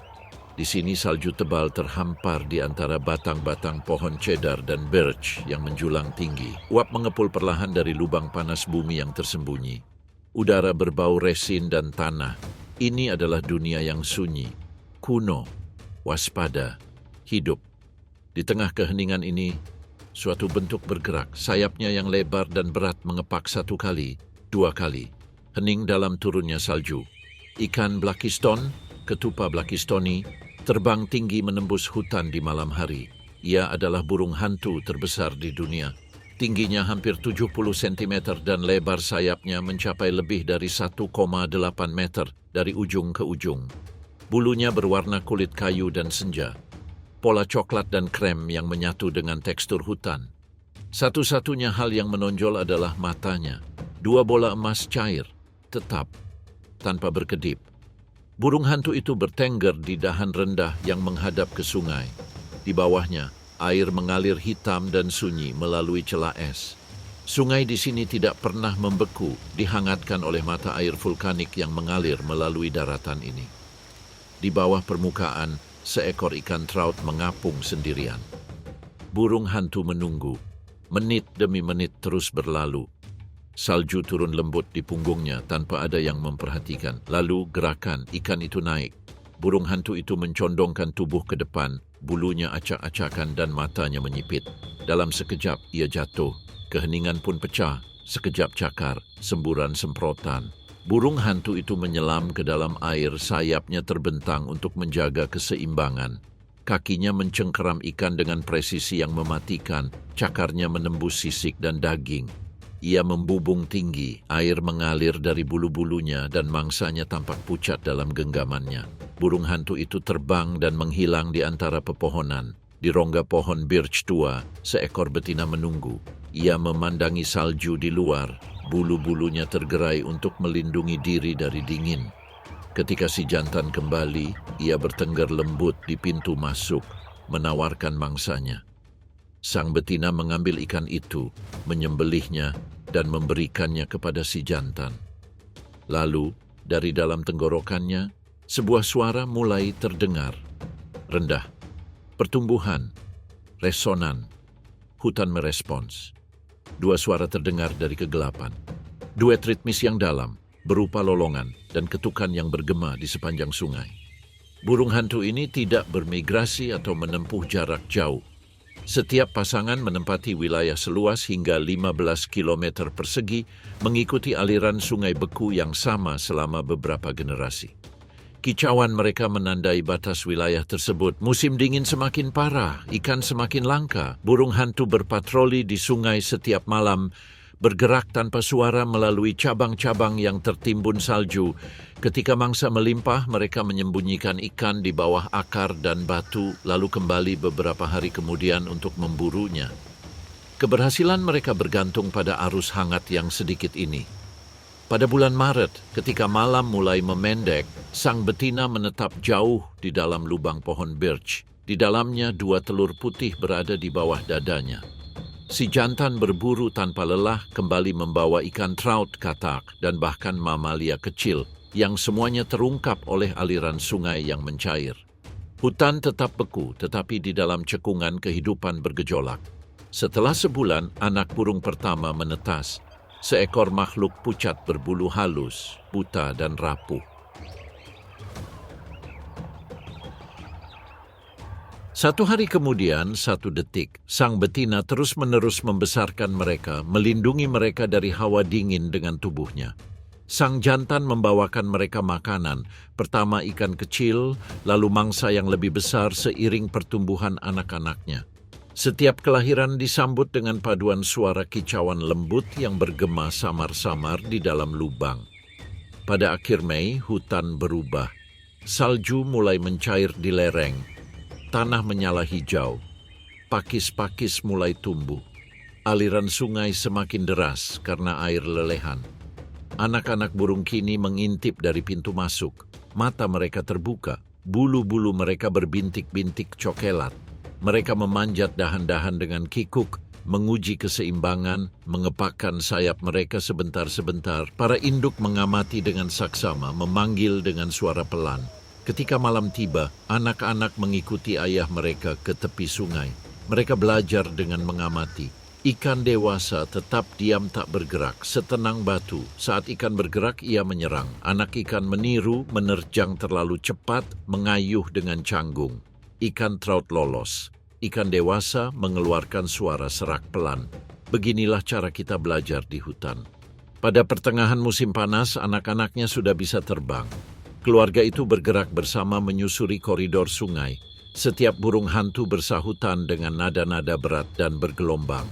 Di sini salju tebal terhampar di antara batang-batang pohon cedar dan birch yang menjulang tinggi. Uap mengepul perlahan dari lubang panas bumi yang tersembunyi. Udara berbau resin dan tanah. Ini adalah dunia yang sunyi, kuno, waspada, hidup. Di tengah keheningan ini, suatu bentuk bergerak, sayapnya yang lebar dan berat mengepak satu kali, dua kali. Hening dalam turunnya salju. Ikan Blakiston, ketupa Blakistoni, terbang tinggi menembus hutan di malam hari. Ia adalah burung hantu terbesar di dunia. Tingginya hampir 70 cm dan lebar sayapnya mencapai lebih dari 1,8 meter dari ujung ke ujung. Bulunya berwarna kulit kayu dan senja. Pola coklat dan krem yang menyatu dengan tekstur hutan. Satu-satunya hal yang menonjol adalah matanya. 2 bola emas cair, tetap, tanpa berkedip. Burung hantu itu bertengger di dahan rendah yang menghadap ke sungai. Di bawahnya, air mengalir hitam dan sunyi melalui celah es. Sungai di sini tidak pernah membeku, dihangatkan oleh mata air vulkanik yang mengalir melalui daratan ini. Di bawah permukaan, seekor ikan trout mengapung sendirian. Burung hantu menunggu. Menit demi menit terus berlalu. Salju turun lembut di punggungnya tanpa ada yang memperhatikan. Lalu gerakan ikan itu naik. Burung hantu itu mencondongkan tubuh ke depan, bulunya acak-acakan dan matanya menyipit. Dalam sekejap ia jatuh. Keheningan pun pecah. Sekejap cakar, semburan semprotan. Burung hantu itu menyelam ke dalam air, sayapnya terbentang untuk menjaga keseimbangan. Kakinya mencengkeram ikan dengan presisi yang mematikan, cakarnya menembus sisik dan daging. Ia membubung tinggi, air mengalir dari bulu-bulunya dan mangsanya tampak pucat dalam genggamannya. Burung hantu itu terbang dan menghilang di antara pepohonan. Di rongga pohon birch tua, seekor betina menunggu. Ia memandangi salju di luar, bulu-bulunya tergerai untuk melindungi diri dari dingin. Ketika si jantan kembali, ia bertengger lembut di pintu masuk, menawarkan mangsanya. Sang betina mengambil ikan itu, menyembelihnya, dan memberikannya kepada si jantan. Lalu, dari dalam tenggorokannya, sebuah suara mulai terdengar. Rendah, pertumbuhan, resonan, hutan merespons. 2 suara terdengar dari kegelapan. Duet ritmis yang dalam, berupa lolongan dan ketukan yang bergema di sepanjang sungai. Burung hantu ini tidak bermigrasi atau menempuh jarak jauh. Setiap pasangan menempati wilayah seluas hingga 15 km persegi, mengikuti aliran sungai beku yang sama selama beberapa generasi. Kicauan mereka menandai batas wilayah tersebut. Musim dingin semakin parah, ikan semakin langka. Burung hantu berpatroli di sungai setiap malam, bergerak tanpa suara melalui cabang-cabang yang tertimbun salju. Ketika mangsa melimpah, mereka menyembunyikan ikan di bawah akar dan batu, lalu kembali beberapa hari kemudian untuk memburunya. Keberhasilan mereka bergantung pada arus hangat yang sedikit ini. Pada bulan Maret, ketika malam mulai memendek, sang betina menetap jauh di dalam lubang pohon birch. Di dalamnya 2 telur putih berada di bawah dadanya. Si jantan berburu tanpa lelah, kembali membawa ikan trout, katak, dan bahkan mamalia kecil yang semuanya terungkap oleh aliran sungai yang mencair. Hutan tetap beku, tetapi di dalam cekungan kehidupan bergejolak. Setelah sebulan, anak burung pertama menetas. Seekor makhluk pucat berbulu halus, buta dan rapuh. Satu hari kemudian, 1 detik, sang betina terus-menerus membesarkan mereka, melindungi mereka dari hawa dingin dengan tubuhnya. Sang jantan membawakan mereka makanan, pertama ikan kecil, lalu mangsa yang lebih besar seiring pertumbuhan anak-anaknya. Setiap kelahiran disambut dengan paduan suara kicauan lembut yang bergema samar-samar di dalam lubang. Pada akhir Mei, hutan berubah. Salju mulai mencair di lereng, tanah menyala hijau, pakis-pakis mulai tumbuh. Aliran sungai semakin deras karena air lelehan. Anak-anak burung kini mengintip dari pintu masuk. Mata mereka terbuka, bulu-bulu mereka berbintik-bintik cokelat. Mereka memanjat dahan-dahan dengan kikuk, menguji keseimbangan, mengepakkan sayap mereka sebentar-sebentar. Para induk mengamati dengan saksama, memanggil dengan suara pelan. Ketika malam tiba, anak-anak mengikuti ayah mereka ke tepi sungai. Mereka belajar dengan mengamati. Ikan dewasa tetap diam tak bergerak, setenang batu. Saat ikan bergerak, ia menyerang. Anak ikan meniru, menerjang terlalu cepat, mengayuh dengan canggung. Ikan trout lolos. Ikan dewasa mengeluarkan suara serak pelan. Beginilah cara kita belajar di hutan. Pada pertengahan musim panas, anak-anaknya sudah bisa terbang. Keluarga itu bergerak bersama menyusuri koridor sungai. Setiap burung hantu bersahutan dengan nada-nada berat dan bergelombang.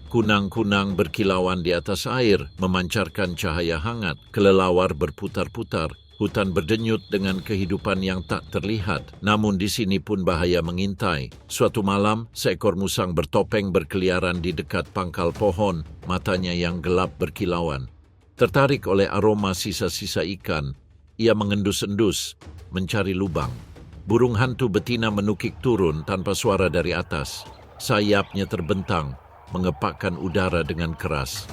Kunang-kunang berkilauan di atas air, memancarkan cahaya hangat. Kelelawar berputar-putar. Hutan berdenyut dengan kehidupan yang tak terlihat, namun di sini pun bahaya mengintai. Suatu malam, seekor musang bertopeng berkeliaran di dekat pangkal pohon, matanya yang gelap berkilauan. Tertarik oleh aroma sisa-sisa ikan, ia mengendus-endus, mencari lubang. Burung hantu betina menukik turun tanpa suara dari atas. Sayapnya terbentang, mengepakkan udara dengan keras.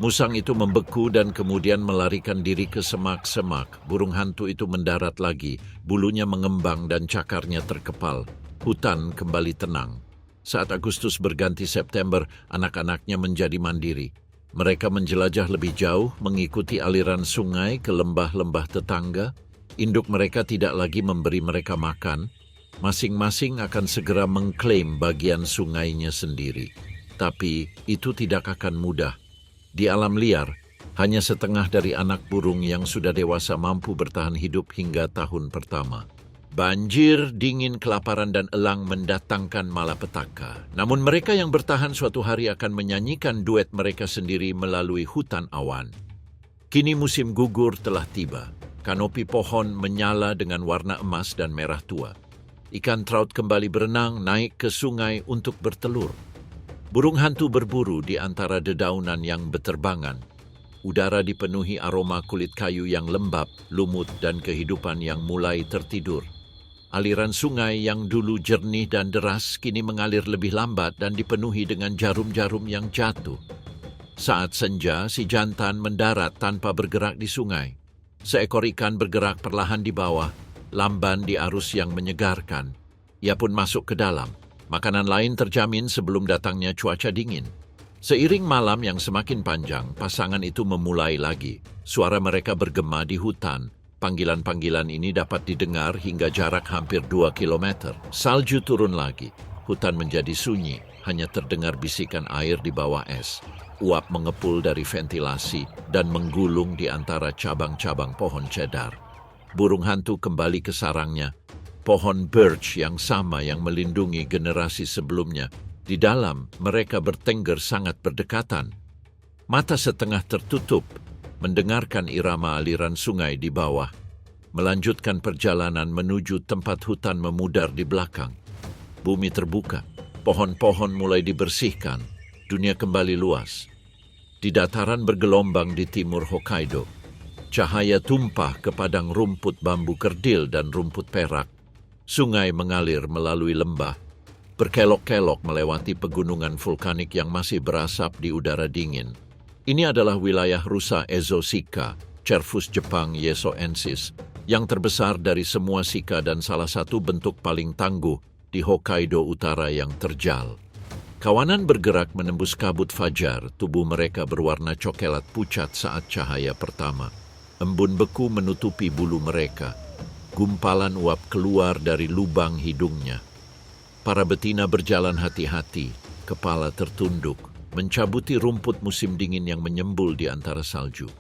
Musang itu membeku dan kemudian melarikan diri ke semak-semak. Burung hantu itu mendarat lagi, bulunya mengembang dan cakarnya terkepal. Hutan kembali tenang. Saat Agustus berganti September, anak-anaknya menjadi mandiri. Mereka menjelajah lebih jauh, mengikuti aliran sungai ke lembah-lembah tetangga. Induk mereka tidak lagi memberi mereka makan. Masing-masing akan segera mengklaim bagian sungainya sendiri. Tapi itu tidak akan mudah. Di alam liar, hanya setengah dari anak burung yang sudah dewasa mampu bertahan hidup hingga tahun pertama. Banjir, dingin, kelaparan, dan elang mendatangkan malapetaka. Namun mereka yang bertahan suatu hari akan menyanyikan duet mereka sendiri melalui hutan awan. Kini musim gugur telah tiba. Kanopi pohon menyala dengan warna emas dan merah tua. Ikan trout kembali berenang naik ke sungai untuk bertelur. Burung hantu berburu di antara dedaunan yang berterbangan. Udara dipenuhi aroma kulit kayu yang lembab, lumut, dan kehidupan yang mulai tertidur. Aliran sungai yang dulu jernih dan deras kini mengalir lebih lambat dan dipenuhi dengan jarum-jarum yang jatuh. Saat senja, si jantan mendarat tanpa bergerak di sungai. Seekor ikan bergerak perlahan di bawah, lamban di arus yang menyegarkan. Ia pun masuk ke dalam. Makanan lain terjamin sebelum datangnya cuaca dingin. Seiring malam yang semakin panjang, pasangan itu memulai lagi. Suara mereka bergema di hutan. Panggilan-panggilan ini dapat didengar hingga jarak hampir 2 kilometer. Salju turun lagi. Hutan menjadi sunyi, hanya terdengar bisikan air di bawah es. Uap mengepul dari ventilasi dan menggulung di antara cabang-cabang pohon cedar. Burung hantu kembali ke sarangnya. Pohon birch yang sama yang melindungi generasi sebelumnya. Di dalam, mereka bertengger sangat berdekatan. Mata setengah tertutup, mendengarkan irama aliran sungai di bawah. Melanjutkan perjalanan menuju tempat hutan memudar di belakang. Bumi terbuka, pohon-pohon mulai dibersihkan, dunia kembali luas. Di dataran bergelombang di timur Hokkaido, cahaya tumpah ke padang rumput bambu kerdil dan rumput perak. Sungai mengalir melalui lembah, berkelok-kelok melewati pegunungan vulkanik yang masih berasap di udara dingin. Ini adalah wilayah rusa Ezo-shika, Cervus Jepang yesoensis, yang terbesar dari semua shika dan salah satu bentuk paling tangguh di Hokkaido Utara yang terjal. Kawanan bergerak menembus kabut fajar, tubuh mereka berwarna cokelat pucat saat cahaya pertama. Embun beku menutupi bulu mereka. Gumpalan uap keluar dari lubang hidungnya. Para betina berjalan hati-hati, kepala tertunduk, mencabuti rumput musim dingin yang menyembul di antara salju.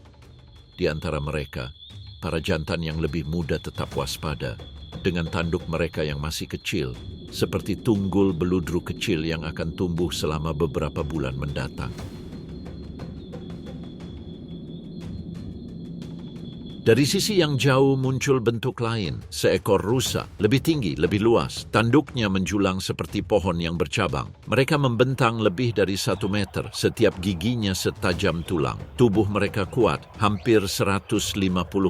Di antara mereka, para jantan yang lebih muda tetap waspada, dengan tanduk mereka yang masih kecil, seperti tunggul beludru kecil yang akan tumbuh selama beberapa bulan mendatang. Dari sisi yang jauh muncul bentuk lain, seekor rusa, lebih tinggi, lebih luas. Tanduknya menjulang seperti pohon yang bercabang. Mereka membentang lebih dari 1 meter, setiap giginya setajam tulang. Tubuh mereka kuat, hampir 150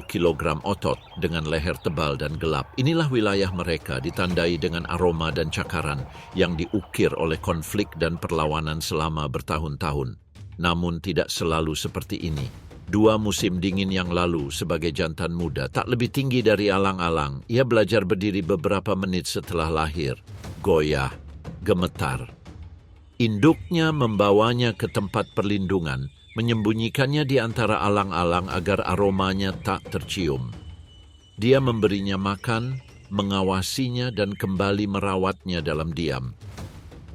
kg otot, dengan leher tebal dan gelap. Inilah wilayah mereka, ditandai dengan aroma dan cakaran yang diukir oleh konflik dan perlawanan selama bertahun-tahun. Namun tidak selalu seperti ini. 2 musim dingin yang lalu sebagai jantan muda, tak lebih tinggi dari alang-alang, ia belajar berdiri beberapa menit setelah lahir. Goyah, gemetar. Induknya membawanya ke tempat perlindungan, menyembunyikannya di antara alang-alang agar aromanya tak tercium. Dia memberinya makan, mengawasinya dan kembali merawatnya dalam diam.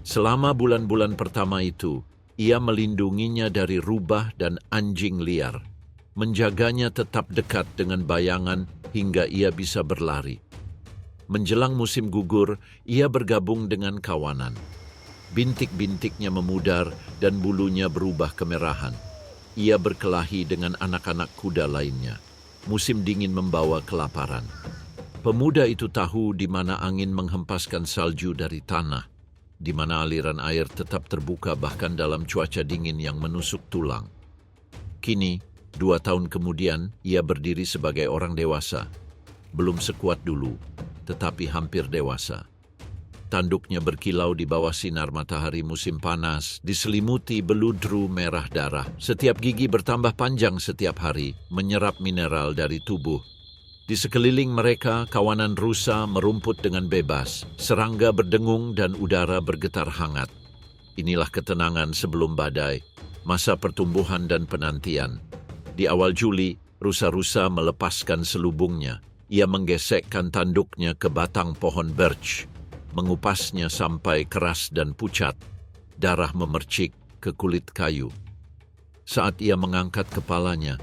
Selama bulan-bulan pertama itu, ia melindunginya dari rubah dan anjing liar, menjaganya tetap dekat dengan bayangan hingga ia bisa berlari. Menjelang musim gugur, ia bergabung dengan kawanan. Bintik-bintiknya memudar dan bulunya berubah kemerahan. Ia berkelahi dengan anak-anak kuda lainnya. Musim dingin membawa kelaparan. Pemuda itu tahu di mana angin menghempaskan salju dari tanah, di mana aliran air tetap terbuka bahkan dalam cuaca dingin yang menusuk tulang. Kini, 2 tahun kemudian, ia berdiri sebagai orang dewasa. Belum sekuat dulu, tetapi hampir dewasa. Tanduknya berkilau di bawah sinar matahari musim panas, diselimuti beludru merah darah. Setiap gigi bertambah panjang setiap hari, menyerap mineral dari tubuh. Di sekeliling mereka, kawanan rusa merumput dengan bebas, serangga berdengung dan udara bergetar hangat. Inilah ketenangan sebelum badai, masa pertumbuhan dan penantian. Di awal Juli, rusa-rusa melepaskan selubungnya. Ia menggesekkan tanduknya ke batang pohon birch, mengupasnya sampai keras dan pucat. Darah memercik ke kulit kayu. Saat ia mengangkat kepalanya,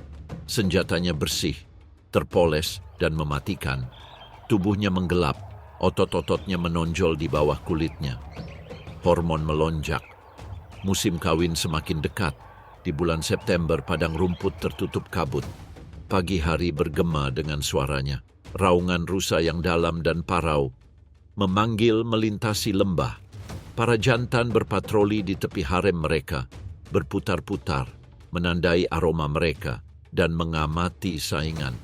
senjatanya bersih, terpoles, dan mematikan. Tubuhnya menggelap, otot-ototnya menonjol di bawah kulitnya. Hormon melonjak. Musim kawin semakin dekat. Di bulan September, padang rumput tertutup kabut. Pagi hari bergema dengan suaranya. Raungan rusa yang dalam dan parau memanggil melintasi lembah. Para jantan berpatroli di tepi harem mereka, berputar-putar, menandai aroma mereka, dan mengamati saingan.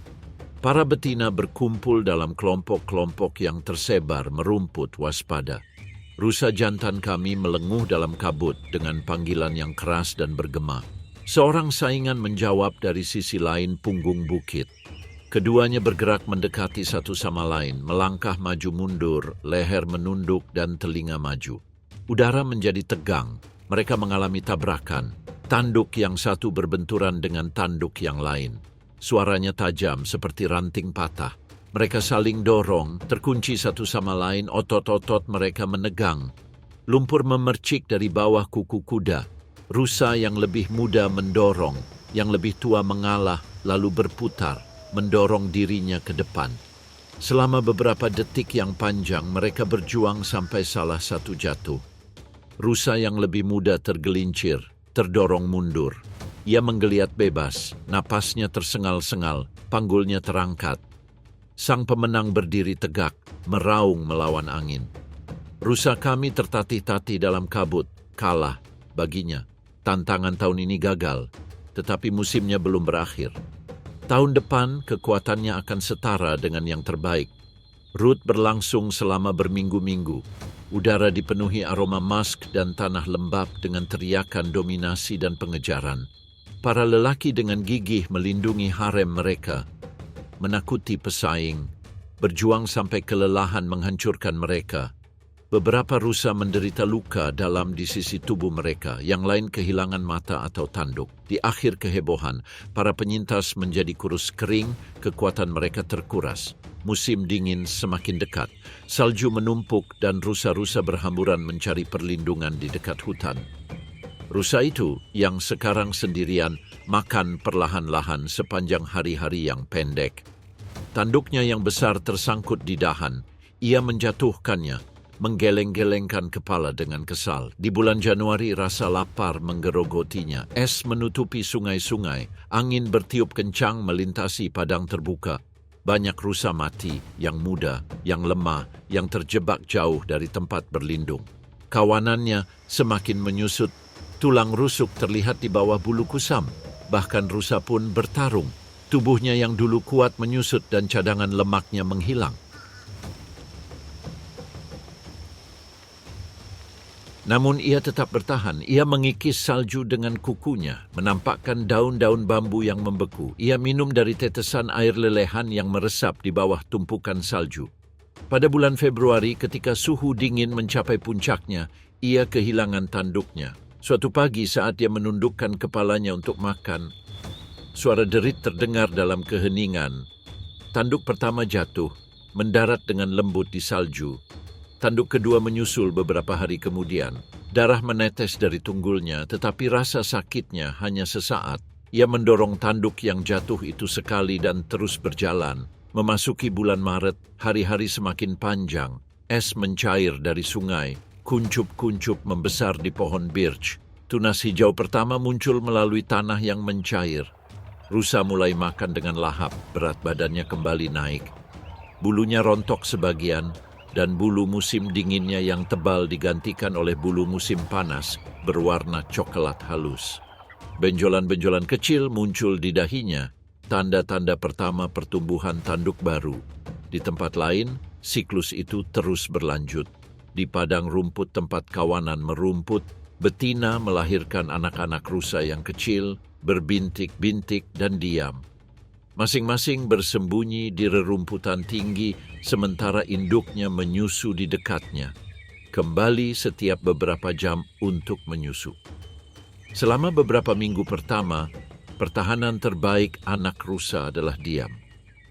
Para betina berkumpul dalam kelompok-kelompok yang tersebar merumput waspada. Rusa jantan kami melenguh dalam kabut dengan panggilan yang keras dan bergema. Seorang saingan menjawab dari sisi lain punggung bukit. Keduanya bergerak mendekati satu sama lain, melangkah maju mundur, leher menunduk dan telinga maju. Udara menjadi tegang, mereka mengalami tabrakan. Tanduk yang satu berbenturan dengan tanduk yang lain. Suaranya tajam seperti ranting patah. Mereka saling dorong, terkunci satu sama lain, otot-otot mereka menegang. Lumpur memercik dari bawah kuku kuda. Rusa yang lebih muda mendorong, yang lebih tua mengalah, lalu berputar, mendorong dirinya ke depan. Selama beberapa detik yang panjang, mereka berjuang sampai salah satu jatuh. Rusa yang lebih muda tergelincir, terdorong mundur. Ia menggeliat bebas, napasnya tersengal-sengal, panggulnya terangkat. Sang pemenang berdiri tegak, meraung melawan angin. Rusa kami tertatih-tatih dalam kabut, kalah baginya. Tantangan tahun ini gagal, tetapi musimnya belum berakhir. Tahun depan kekuatannya akan setara dengan yang terbaik. Rut berlangsung selama berminggu-minggu. Udara dipenuhi aroma musk dan tanah lembab dengan teriakan dominasi dan pengejaran. Para lelaki dengan gigih melindungi harem mereka, menakuti pesaing, berjuang sampai kelelahan menghancurkan mereka. Beberapa rusa menderita luka dalam di sisi tubuh mereka, yang lain kehilangan mata atau tanduk. Di akhir kehebohan, para penyintas menjadi kurus kering, kekuatan mereka terkuras. Musim dingin semakin dekat, salju menumpuk dan rusa-rusa berhamburan mencari perlindungan di dekat hutan. Rusa itu, yang sekarang sendirian, makan perlahan-lahan sepanjang hari-hari yang pendek. Tanduknya yang besar tersangkut di dahan. Ia menjatuhkannya, menggeleng-gelengkan kepala dengan kesal. Di bulan Januari rasa lapar menggerogotinya. Es menutupi sungai-sungai, angin bertiup kencang melintasi padang terbuka. Banyak rusa mati, yang muda, yang lemah, yang terjebak jauh dari tempat berlindung. Kawanannya semakin menyusut, tulang rusuk terlihat di bawah bulu kusam. Bahkan rusa pun bertarung. Tubuhnya yang dulu kuat menyusut dan cadangan lemaknya menghilang. Namun ia tetap bertahan. Ia mengikis salju dengan kukunya, menampakkan daun-daun bambu yang membeku. Ia minum dari tetesan air lelehan yang meresap di bawah tumpukan salju. Pada bulan Februari, ketika suhu dingin mencapai puncaknya, ia kehilangan tanduknya. Suatu pagi saat dia menundukkan kepalanya untuk makan, suara derit terdengar dalam keheningan. Tanduk pertama jatuh, mendarat dengan lembut di salju. Tanduk kedua menyusul beberapa hari kemudian. Darah menetes dari tunggulnya, tetapi rasa sakitnya hanya sesaat. Ia mendorong tanduk yang jatuh itu sekali dan terus berjalan. Memasuki bulan Maret, hari-hari semakin panjang. Es mencair dari sungai, kuncup-kuncup membesar di pohon birch. Tunas hijau pertama muncul melalui tanah yang mencair. Rusa mulai makan dengan lahap, berat badannya kembali naik. Bulunya rontok sebagian, dan bulu musim dinginnya yang tebal digantikan oleh bulu musim panas berwarna coklat halus. Benjolan-benjolan kecil muncul di dahinya, tanda-tanda pertama pertumbuhan tanduk baru. Di tempat lain, siklus itu terus berlanjut. Di padang rumput tempat kawanan merumput, betina melahirkan anak-anak rusa yang kecil, berbintik-bintik dan diam. Masing-masing bersembunyi di rerumputan tinggi, sementara induknya menyusu di dekatnya. Kembali setiap beberapa jam untuk menyusu. Selama beberapa minggu pertama, pertahanan terbaik anak rusa adalah diam.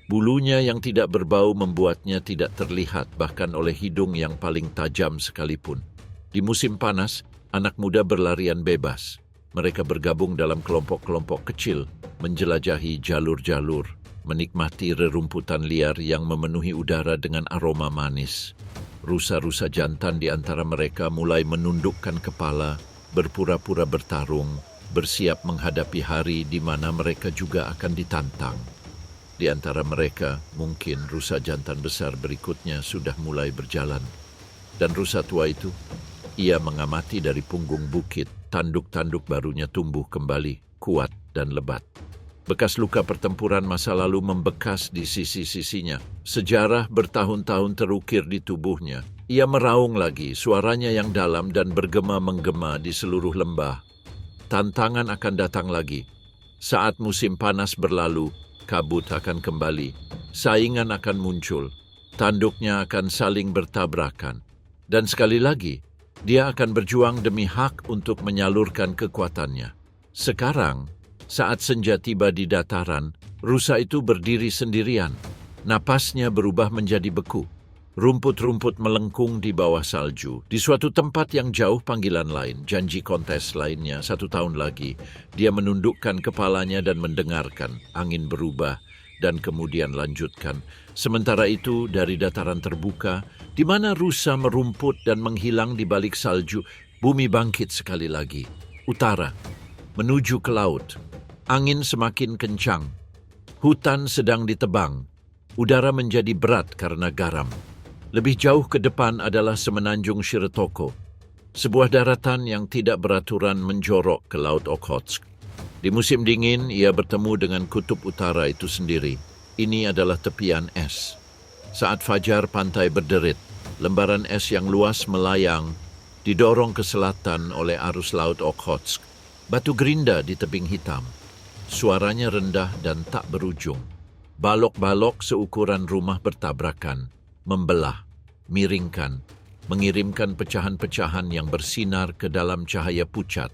Bulunya yang tidak berbau membuatnya tidak terlihat bahkan oleh hidung yang paling tajam sekalipun. Di musim panas, anak muda berlarian bebas. Mereka bergabung dalam kelompok-kelompok kecil, menjelajahi jalur-jalur, menikmati rerumputan liar yang memenuhi udara dengan aroma manis. Rusa-rusa jantan di antara mereka mulai menundukkan kepala, berpura-pura bertarung, bersiap menghadapi hari di mana mereka juga akan ditantang. Di antara mereka, mungkin rusa jantan besar berikutnya sudah mulai berjalan. Dan rusa tua itu, ia mengamati dari punggung bukit. Tanduk-tanduk barunya tumbuh kembali, kuat dan lebat. Bekas luka pertempuran masa lalu membekas di sisi-sisinya. Sejarah bertahun-tahun terukir di tubuhnya. Ia meraung lagi, suaranya yang dalam dan bergema-menggema di seluruh lembah. Tantangan akan datang lagi. Saat musim panas berlalu, kabut akan kembali. Saingan akan muncul. Tanduknya akan saling bertabrakan. Dan sekali lagi, dia akan berjuang demi hak untuk menyalurkan kekuatannya. Sekarang, saat senja tiba di dataran, rusa itu berdiri sendirian. Napasnya berubah menjadi beku. Rumput-rumput melengkung di bawah salju. Di suatu tempat yang jauh panggilan lain, janji kontes lainnya 1 tahun lagi, dia menundukkan kepalanya dan mendengarkan. Angin berubah dan kemudian lanjutkan. Sementara itu, dari dataran terbuka, di mana rusa merumput dan menghilang di balik salju, bumi bangkit sekali lagi. Utara, menuju ke laut. Angin semakin kencang. Hutan sedang ditebang. Udara menjadi berat karena garam. Lebih jauh ke depan adalah semenanjung Shiretoko, sebuah daratan yang tidak beraturan menjorok ke Laut Okhotsk. Di musim dingin, ia bertemu dengan kutub utara itu sendiri. Ini adalah tepian es. Saat fajar pantai berderit, lembaran es yang luas melayang, didorong ke selatan oleh arus Laut Okhotsk. Batu gerinda di tebing hitam. Suaranya rendah dan tak berujung. Balok-balok seukuran rumah bertabrakan, membelah, miringkan, mengirimkan pecahan-pecahan yang bersinar ke dalam cahaya pucat.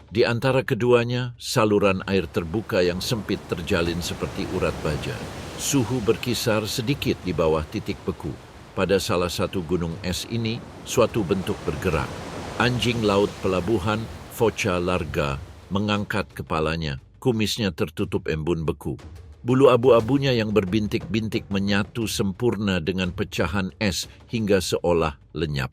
Di antara keduanya, saluran air terbuka yang sempit terjalin seperti urat baja. Suhu berkisar sedikit di bawah titik beku. Pada salah satu gunung es ini, suatu bentuk bergerak. Anjing laut pelabuhan, Focha larga, mengangkat kepalanya. Kumisnya tertutup embun beku. Bulu abu-abunya yang berbintik-bintik menyatu sempurna dengan pecahan es hingga seolah lenyap.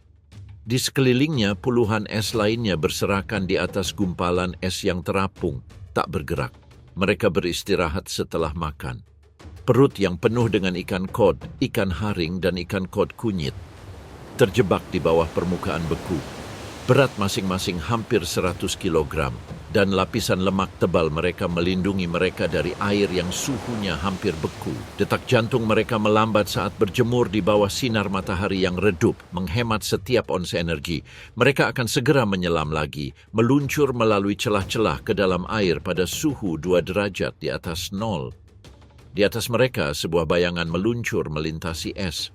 Di sekelilingnya, puluhan es lainnya berserakan di atas gumpalan es yang terapung, tak bergerak. Mereka beristirahat setelah makan. Perut yang penuh dengan ikan kod, ikan haring, dan ikan kod kunyit terjebak di bawah permukaan beku. Berat masing-masing hampir 100 kilogram, dan lapisan lemak tebal mereka melindungi mereka dari air yang suhunya hampir beku. Detak jantung mereka melambat saat berjemur di bawah sinar matahari yang redup, menghemat setiap ons energi. Mereka akan segera menyelam lagi, meluncur melalui celah-celah ke dalam air pada suhu 2 derajat di atas nol. Di atas mereka, sebuah bayangan meluncur melintasi es.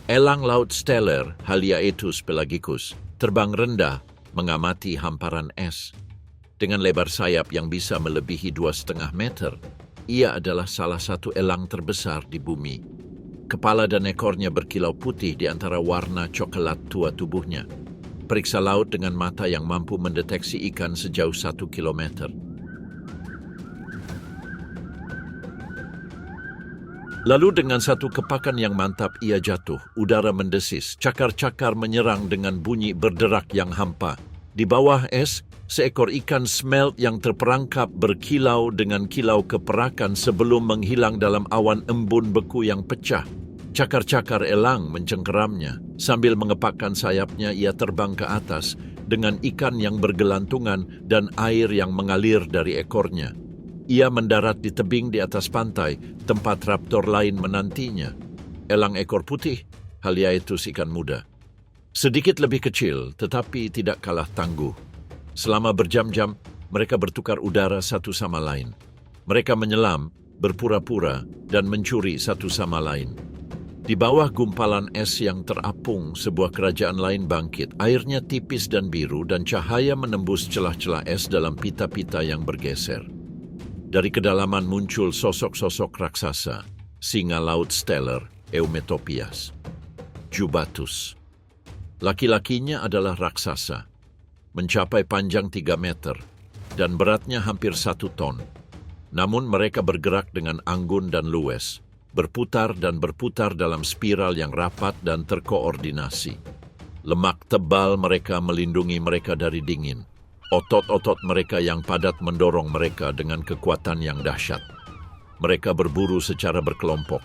Elang laut Steller, Haliaetus pelagicus, terbang rendah mengamati hamparan es. Dengan lebar sayap yang bisa melebihi 2,5 meter, ia adalah salah satu elang terbesar di bumi. Kepala dan ekornya berkilau putih di antara warna coklat tua tubuhnya. Periksa laut dengan mata yang mampu mendeteksi ikan sejauh 1 kilometer. Lalu dengan satu kepakan yang mantap ia jatuh, udara mendesis, cakar-cakar menyerang dengan bunyi berderak yang hampa. Di bawah es, seekor ikan smelt yang terperangkap berkilau dengan kilau keperakan sebelum menghilang dalam awan embun beku yang pecah. Cakar-cakar elang mencengkeramnya. Sambil mengepakkan sayapnya, ia terbang ke atas dengan ikan yang bergelantungan dan air yang mengalir dari ekornya. Ia mendarat di tebing di atas pantai, tempat raptor lain menantinya. Elang ekor putih, Haliaetus ikan muda. Sedikit lebih kecil, tetapi tidak kalah tangguh. Selama berjam-jam, mereka bertukar udara satu sama lain. Mereka menyelam, berpura-pura, dan mencuri satu sama lain. Di bawah gumpalan es yang terapung, sebuah kerajaan lain bangkit. Airnya tipis dan biru, dan cahaya menembus celah-celah es dalam pita-pita yang bergeser. Dari kedalaman muncul sosok-sosok raksasa, singa laut Steller, Eumetopias. Jubatus. Laki-lakinya adalah raksasa, mencapai panjang 3 meter, dan beratnya hampir 1 ton. Namun mereka bergerak dengan anggun dan luwes, berputar dan berputar dalam spiral yang rapat dan terkoordinasi. Lemak tebal mereka melindungi mereka dari dingin. Otot-otot mereka yang padat mendorong mereka dengan kekuatan yang dahsyat. Mereka berburu secara berkelompok.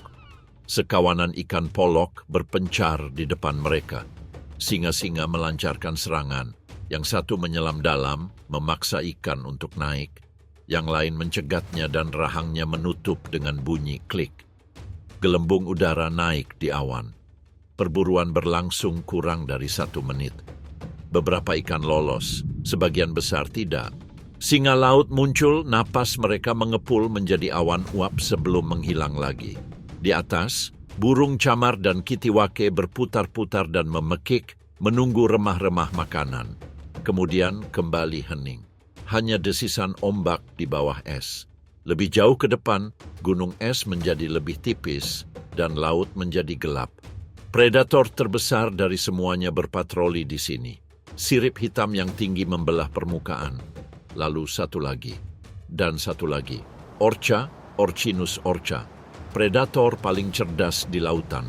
Sekawanan ikan polok berpencar di depan mereka. Singa-singa melancarkan serangan. Yang satu menyelam dalam, memaksa ikan untuk naik. Yang lain mencegatnya dan rahangnya menutup dengan bunyi klik. Gelembung udara naik di awan. Perburuan berlangsung kurang dari 1 menit. Beberapa ikan lolos, sebagian besar tidak. Singa laut muncul, napas mereka mengepul menjadi awan uap sebelum menghilang lagi. Di atas, burung camar dan kitiwake berputar-putar dan memekik, menunggu remah-remah makanan. Kemudian kembali hening. Hanya desisan ombak di bawah es. Lebih jauh ke depan, gunung es menjadi lebih tipis dan laut menjadi gelap. Predator terbesar dari semuanya berpatroli di sini. Sirip hitam yang tinggi membelah permukaan. Lalu satu lagi. Dan satu lagi. Orca, Orcinus orca. Predator paling cerdas di lautan.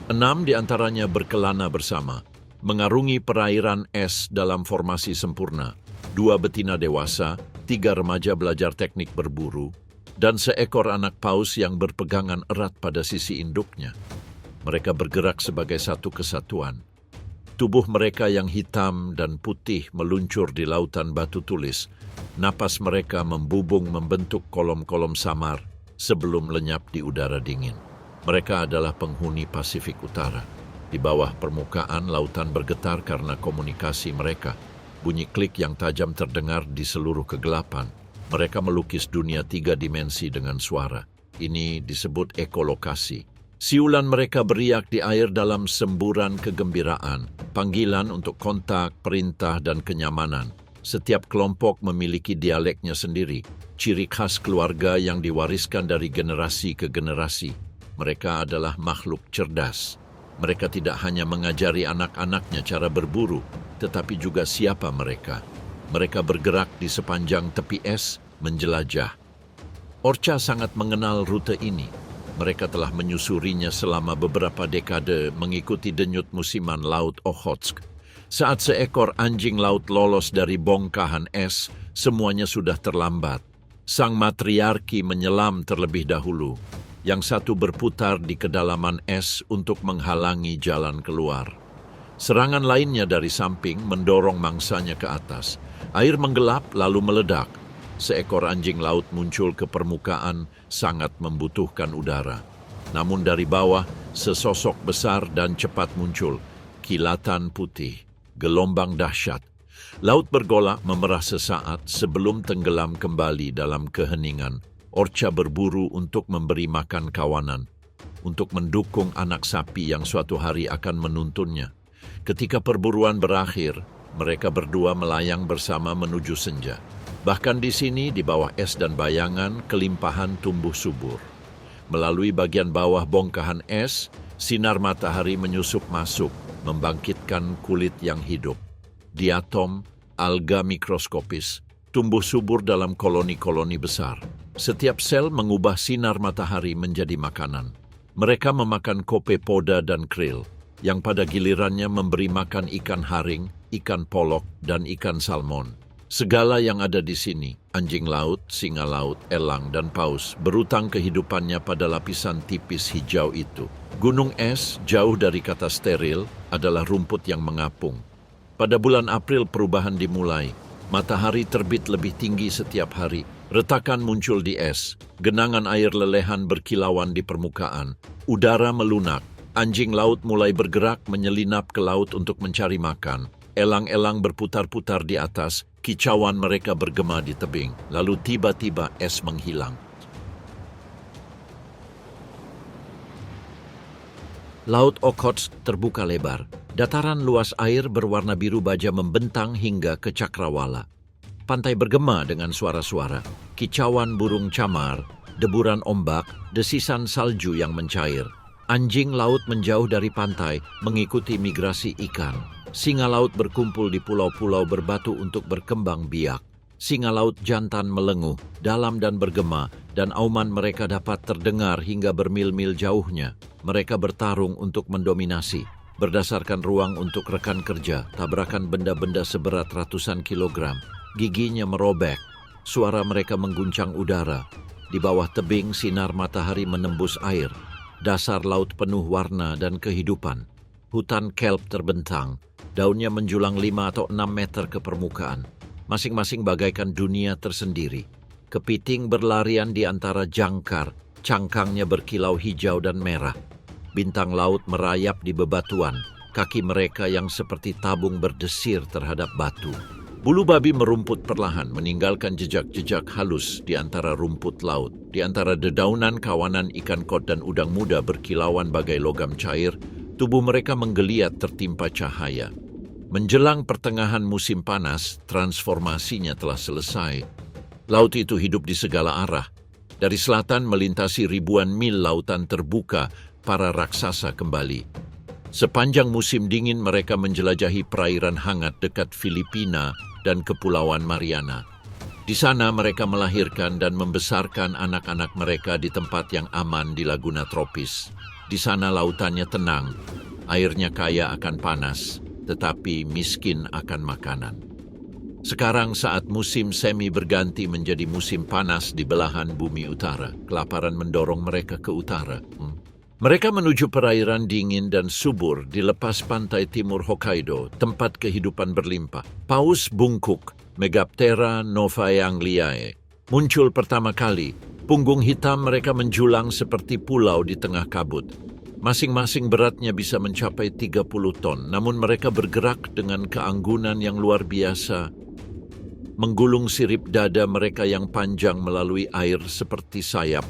6 di antaranya berkelana bersama. Mengarungi perairan es dalam formasi sempurna. 2 betina dewasa, 3 remaja belajar teknik berburu, dan seekor anak paus yang berpegangan erat pada sisi induknya. Mereka bergerak sebagai satu kesatuan. Tubuh mereka yang hitam dan putih meluncur di lautan batu tulis. Napas mereka membubung membentuk kolom-kolom samar sebelum lenyap di udara dingin. Mereka adalah penghuni Pasifik Utara. Di bawah permukaan, lautan bergetar karena komunikasi mereka. Bunyi klik yang tajam terdengar di seluruh kegelapan. Mereka melukis dunia 3 dimensi dengan suara. Ini disebut ekolokasi. Siulan mereka beriak di air dalam semburan kegembiraan, panggilan untuk kontak, perintah, dan kenyamanan. Setiap kelompok memiliki dialeknya sendiri, ciri khas keluarga yang diwariskan dari generasi ke generasi. Mereka adalah makhluk cerdas. Mereka tidak hanya mengajari anak-anaknya cara berburu, tetapi juga siapa mereka. Mereka bergerak di sepanjang tepi es, menjelajah. Orca sangat mengenal rute ini. Mereka telah menyusurinya selama beberapa dekade mengikuti denyut musiman Laut Okhotsk. Saat seekor anjing laut lolos dari bongkahan es, semuanya sudah terlambat. Sang matriarki menyelam terlebih dahulu. Yang satu berputar di kedalaman es untuk menghalangi jalan keluar. Serangan lainnya dari samping mendorong mangsanya ke atas. Air menggelap lalu meledak. Seekor anjing laut muncul ke permukaan, sangat membutuhkan udara. Namun dari bawah, sesosok besar dan cepat muncul. Kilatan putih, gelombang dahsyat. Laut bergolak memerah sesaat sebelum tenggelam kembali dalam keheningan. Orca berburu untuk memberi makan kawanan, untuk mendukung anak sapi yang suatu hari akan menuntunnya. Ketika perburuan berakhir, mereka berdua melayang bersama menuju senja. Bahkan di sini, di bawah es dan bayangan, kelimpahan tumbuh subur. Melalui bagian bawah bongkahan es, sinar matahari menyusup masuk, membangkitkan kulit yang hidup. Diatom, alga mikroskopis, tumbuh subur dalam koloni-koloni besar. Setiap sel mengubah sinar matahari menjadi makanan. Mereka memakan copepoda dan krill, yang pada gilirannya memberi makan ikan haring, ikan polok, dan ikan salmon. Segala yang ada di sini, anjing laut, singa laut, elang, dan paus, berutang kehidupannya pada lapisan tipis hijau itu. Gunung es, jauh dari kata steril, adalah rumput yang mengapung. Pada bulan April perubahan dimulai. Matahari terbit lebih tinggi setiap hari. Retakan muncul di es. Genangan air lelehan berkilauan di permukaan. Udara melunak. Anjing laut mulai bergerak menyelinap ke laut untuk mencari makan. Elang-elang berputar-putar di atas. Kicauan mereka bergema di tebing. Lalu tiba-tiba es menghilang. Laut Okhotsk terbuka lebar. Dataran luas air berwarna biru baja membentang hingga ke cakrawala. Pantai bergema dengan suara-suara. Kicauan burung camar, deburan ombak, desisan salju yang mencair. Anjing laut menjauh dari pantai mengikuti migrasi ikan. Singa laut berkumpul di pulau-pulau berbatu untuk berkembang biak. Singa laut jantan melenguh, dalam dan bergema, dan auman mereka dapat terdengar hingga bermil-mil jauhnya. Mereka bertarung untuk mendominasi. Berdasarkan ruang untuk rekan kerja, tabrakan benda-benda seberat ratusan kilogram. Giginya merobek, suara mereka mengguncang udara. Di bawah tebing sinar matahari menembus air. Dasar laut penuh warna dan kehidupan. Hutan kelp terbentang, daunnya menjulang 5 atau 6 meter ke permukaan. Masing-masing bagaikan dunia tersendiri. Kepiting berlarian di antara jangkar, cangkangnya berkilau hijau dan merah. Bintang laut merayap di bebatuan, kaki mereka yang seperti tabung berdesir terhadap batu. Bulu babi merumput perlahan, meninggalkan jejak-jejak halus di antara rumput laut. Di antara dedaunan kawanan ikan kod dan udang muda berkilauan bagai logam cair, tubuh mereka menggeliat tertimpa cahaya. Menjelang pertengahan musim panas, transformasinya telah selesai. Laut itu hidup di segala arah. Dari selatan melintasi ribuan mil lautan terbuka, para raksasa kembali. Sepanjang musim dingin mereka menjelajahi perairan hangat dekat Filipina dan Kepulauan Mariana. Di sana mereka melahirkan dan membesarkan anak-anak mereka di tempat yang aman di Laguna tropis. Di sana lautannya tenang, airnya kaya akan panas, tetapi miskin akan makanan. Sekarang saat musim semi berganti menjadi musim panas di belahan bumi utara, kelaparan mendorong mereka ke utara. Mereka menuju perairan dingin dan subur di lepas pantai timur Hokkaido, tempat kehidupan berlimpah. Paus bungkuk, Megaptera novaeangliae, muncul pertama kali. Punggung hitam mereka menjulang seperti pulau di tengah kabut. Masing-masing beratnya bisa mencapai 30 ton, namun mereka bergerak dengan keanggunan yang luar biasa. Menggulung sirip dada mereka yang panjang melalui air seperti sayap.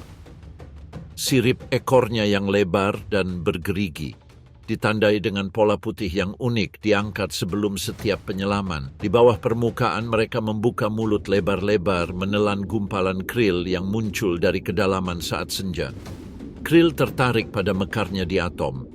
Sirip ekornya yang lebar dan bergerigi, ditandai dengan pola putih yang unik diangkat sebelum setiap penyelaman. Di bawah permukaan mereka membuka mulut lebar-lebar menelan gumpalan krill yang muncul dari kedalaman saat senja. Krill tertarik pada mekarnya diatom.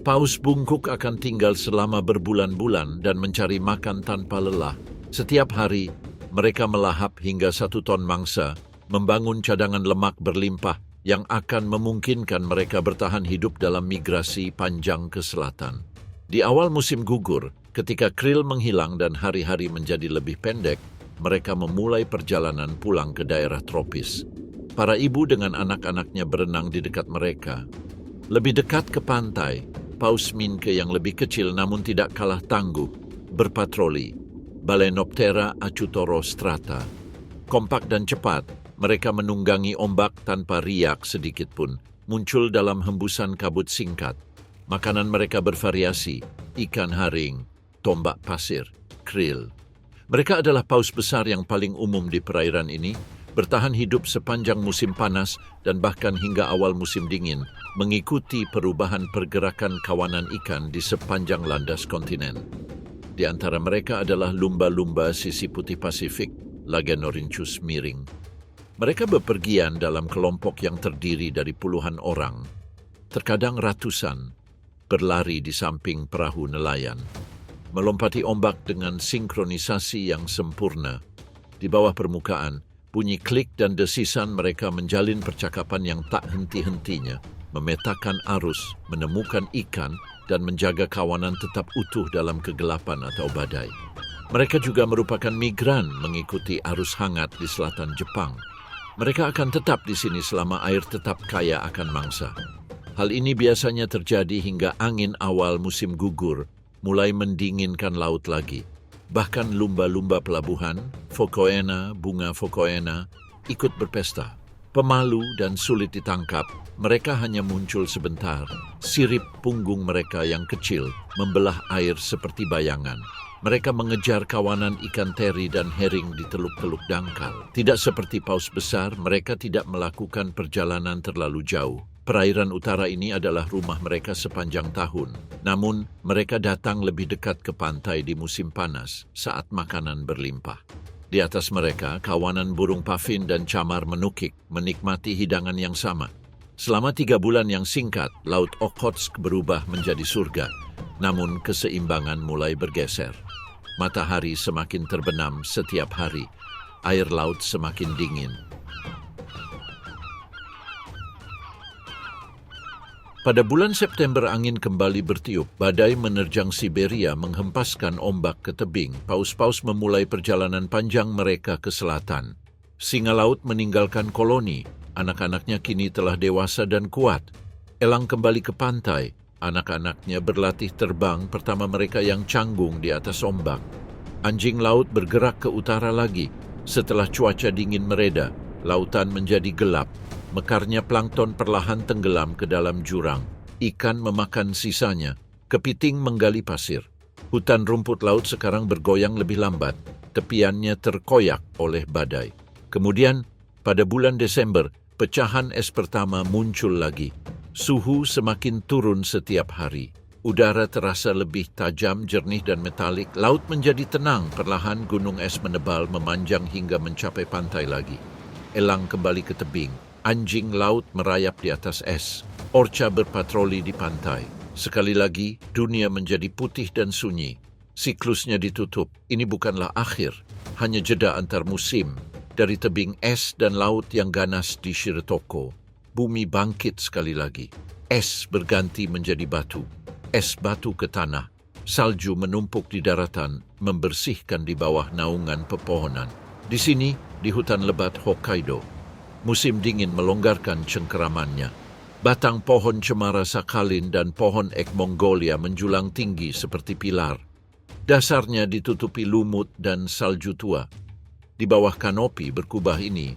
Paus bungkuk akan tinggal selama berbulan-bulan dan mencari makan tanpa lelah. Setiap hari, mereka melahap hingga 1 ton mangsa, membangun cadangan lemak berlimpah yang akan memungkinkan mereka bertahan hidup dalam migrasi panjang ke selatan. Di awal musim gugur, Ketika krill menghilang dan hari-hari menjadi lebih pendek, mereka memulai perjalanan pulang ke daerah tropis. Para ibu dengan anak-anaknya berenang di dekat mereka. Lebih dekat ke pantai, paus minke yang lebih kecil namun tidak kalah tangguh berpatroli. Balaenoptera acuthorostrata. Kompak dan cepat, mereka menunggangi ombak tanpa riak sedikit pun, muncul dalam hembusan kabut singkat. Makanan mereka bervariasi, ikan haring, tombak pasir, krill. Mereka adalah paus besar yang paling umum di perairan ini, bertahan hidup sepanjang musim panas dan bahkan hingga awal musim dingin, mengikuti perubahan pergerakan kawanan ikan di sepanjang landas kontinen. Di antara mereka adalah lumba-lumba sisi putih Pasifik, Lagenorhynchus miring. Mereka bepergian dalam kelompok yang terdiri dari puluhan orang, terkadang ratusan, berlari di samping perahu nelayan, melompati ombak dengan sinkronisasi yang sempurna. Di bawah permukaan, bunyi klik dan desisan mereka menjalin percakapan yang tak henti-hentinya, memetakan arus, menemukan ikan, dan menjaga kawanan tetap utuh dalam kegelapan atau badai. Mereka juga merupakan migran mengikuti arus hangat di selatan Jepang. Mereka akan tetap di sini selama air tetap kaya akan mangsa. Hal ini biasanya terjadi hingga angin awal musim gugur mulai mendinginkan laut lagi. Bahkan lumba-lumba pelabuhan, Phocoena, bunga Phocoena, ikut berpesta. Pemalu dan sulit ditangkap, mereka hanya muncul sebentar. Sirip punggung mereka yang kecil membelah air seperti bayangan. Mereka mengejar kawanan ikan teri dan herring di teluk-teluk dangkal. Tidak seperti paus besar, mereka tidak melakukan perjalanan terlalu jauh. Perairan utara ini adalah rumah mereka sepanjang tahun. Namun, mereka datang lebih dekat ke pantai di musim panas saat makanan berlimpah. Di atas mereka, kawanan burung pavin dan camar menukik, menikmati hidangan yang sama. Selama 3 bulan yang singkat, Laut Okhotsk berubah menjadi surga. Namun, keseimbangan mulai bergeser. Matahari semakin terbenam setiap hari. Air laut semakin dingin. Pada bulan September angin kembali bertiup, badai menerjang Siberia menghempaskan ombak ke tebing. Paus-paus memulai perjalanan panjang mereka ke selatan. Singa laut meninggalkan koloni, anak-anaknya kini telah dewasa dan kuat. Elang kembali ke pantai, anak-anaknya berlatih terbang pertama mereka yang canggung di atas ombak. Anjing laut bergerak ke utara lagi. Setelah cuaca dingin mereda, lautan menjadi gelap. Mekarnya plankton perlahan tenggelam ke dalam jurang. Ikan memakan sisanya. Kepiting menggali pasir. Hutan rumput laut sekarang bergoyang lebih lambat. Tepiannya terkoyak oleh badai. Kemudian, pada bulan Desember, pecahan es pertama muncul lagi. Suhu semakin turun setiap hari. Udara terasa lebih tajam, jernih dan metalik. Laut menjadi tenang. Perlahan gunung es menebal memanjang hingga mencapai pantai lagi. Elang kembali ke tebing. Anjing laut merayap di atas es. Orca berpatroli di pantai. Sekali lagi, dunia menjadi putih dan sunyi. Siklusnya ditutup. Ini bukanlah akhir, hanya jeda antar musim. Dari tebing es dan laut yang ganas di Shirotoko, bumi bangkit sekali lagi. Es berganti menjadi batu. Es batu ke tanah. Salju menumpuk di daratan, membersihkan di bawah naungan pepohonan. Di sini, di hutan lebat Hokkaido, musim dingin melonggarkan cengkeramannya. Batang pohon cemara Sakhalin dan pohon ek Mongolia menjulang tinggi seperti pilar. Dasarnya ditutupi lumut dan salju tua. Di bawah kanopi berkubah ini,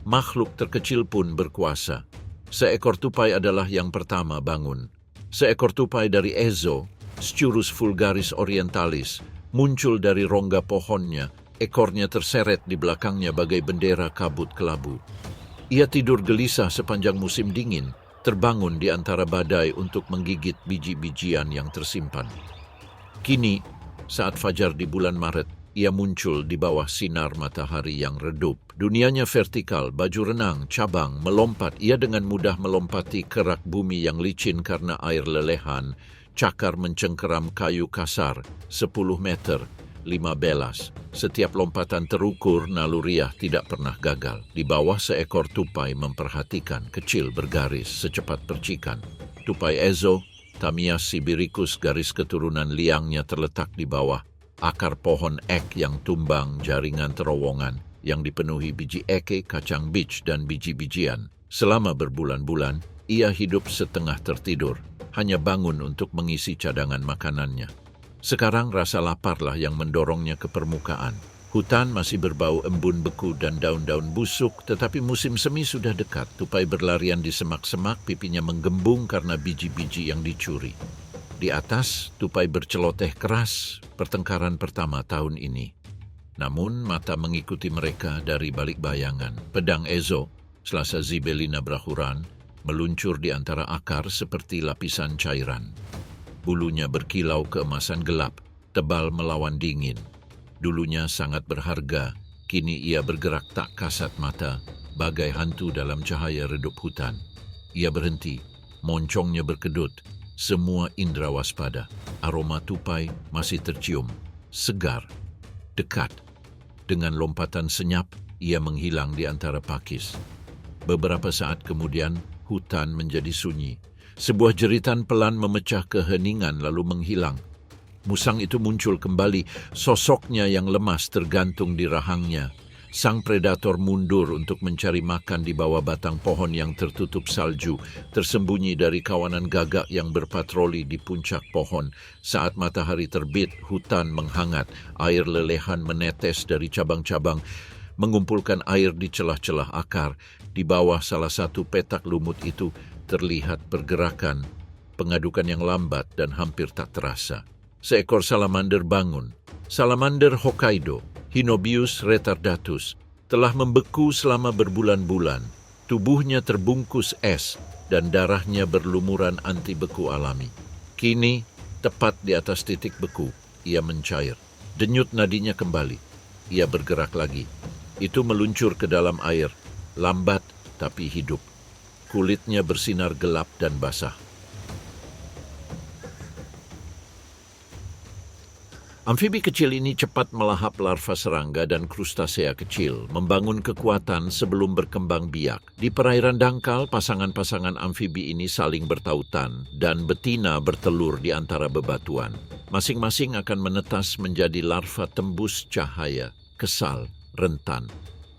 makhluk terkecil pun berkuasa. Seekor tupai adalah yang pertama bangun. Seekor tupai dari Ezo, Scurus vulgaris orientalis, muncul dari rongga pohonnya. Ekornya terseret di belakangnya bagai bendera kabut kelabu. Ia tidur gelisah sepanjang musim dingin, terbangun di antara badai untuk menggigit biji-bijian yang tersimpan. Kini, saat fajar di bulan Maret, ia muncul di bawah sinar matahari yang redup. Dunianya vertikal, baju renang, cabang, melompat. Ia dengan mudah melompati kerak bumi yang licin karena air lelehan. Cakar mencengkeram kayu kasar, 10 meter, 5 belas. Setiap lompatan terukur, naluriah tidak pernah gagal. Di bawah seekor tupai memperhatikan, kecil bergaris, secepat percikan. Tupai Ezo, Tamias sibiricus garis keturunan liangnya terletak di bawah akar pohon ek yang tumbang jaringan terowongan yang dipenuhi biji eke, kacang beach, dan biji-bijian. Selama berbulan-bulan, ia hidup setengah tertidur, hanya bangun untuk mengisi cadangan makanannya. Sekarang rasa laparlah yang mendorongnya ke permukaan. Hutan masih berbau embun beku dan daun-daun busuk, tetapi musim semi sudah dekat. Tupai berlarian di semak-semak, pipinya menggembung karena biji-biji yang dicuri. Di atas, tupai berceloteh keras, pertengkaran pertama tahun ini. Namun, mata mengikuti mereka dari balik bayangan. Pedang Ezo, Selasa Zibelina Brahuran, meluncur di antara akar seperti lapisan cairan. Bulunya berkilau keemasan gelap, tebal melawan dingin. Dulunya sangat berharga, kini ia bergerak tak kasat mata, bagai hantu dalam cahaya redup hutan. Ia berhenti, moncongnya berkedut, semua indera waspada. Aroma tupai masih tercium, segar, dekat. Dengan lompatan senyap, ia menghilang di antara pakis. Beberapa saat kemudian, hutan menjadi sunyi. Sebuah jeritan pelan memecah keheningan lalu menghilang. Musang itu muncul kembali, sosoknya yang lemas tergantung di rahangnya. Sang predator mundur untuk mencari makan di bawah batang pohon yang tertutup salju, tersembunyi dari kawanan gagak yang berpatroli di puncak pohon. Saat matahari terbit, hutan menghangat, air lelehan menetes dari cabang-cabang, mengumpulkan air di celah-celah akar. Di bawah salah satu petak lumut itu terlihat pergerakan, pengadukan yang lambat dan hampir tak terasa. Seekor salamander bangun. Salamander Hokkaido, Hinobius retardatus, telah membeku selama berbulan-bulan. Tubuhnya terbungkus es dan darahnya berlumuran anti beku alami. Kini, tepat di atas titik beku, ia mencair. Denyut nadinya kembali. Ia bergerak lagi. Itu meluncur ke dalam air, lambat tapi hidup. Kulitnya bersinar gelap dan basah. Amfibi kecil ini cepat melahap larva serangga dan krustasea kecil, membangun kekuatan sebelum berkembang biak. Di perairan dangkal, pasangan-pasangan amfibi ini saling bertautan dan betina bertelur di antara bebatuan. Masing-masing akan menetas menjadi larva tembus cahaya, kesal, rentan.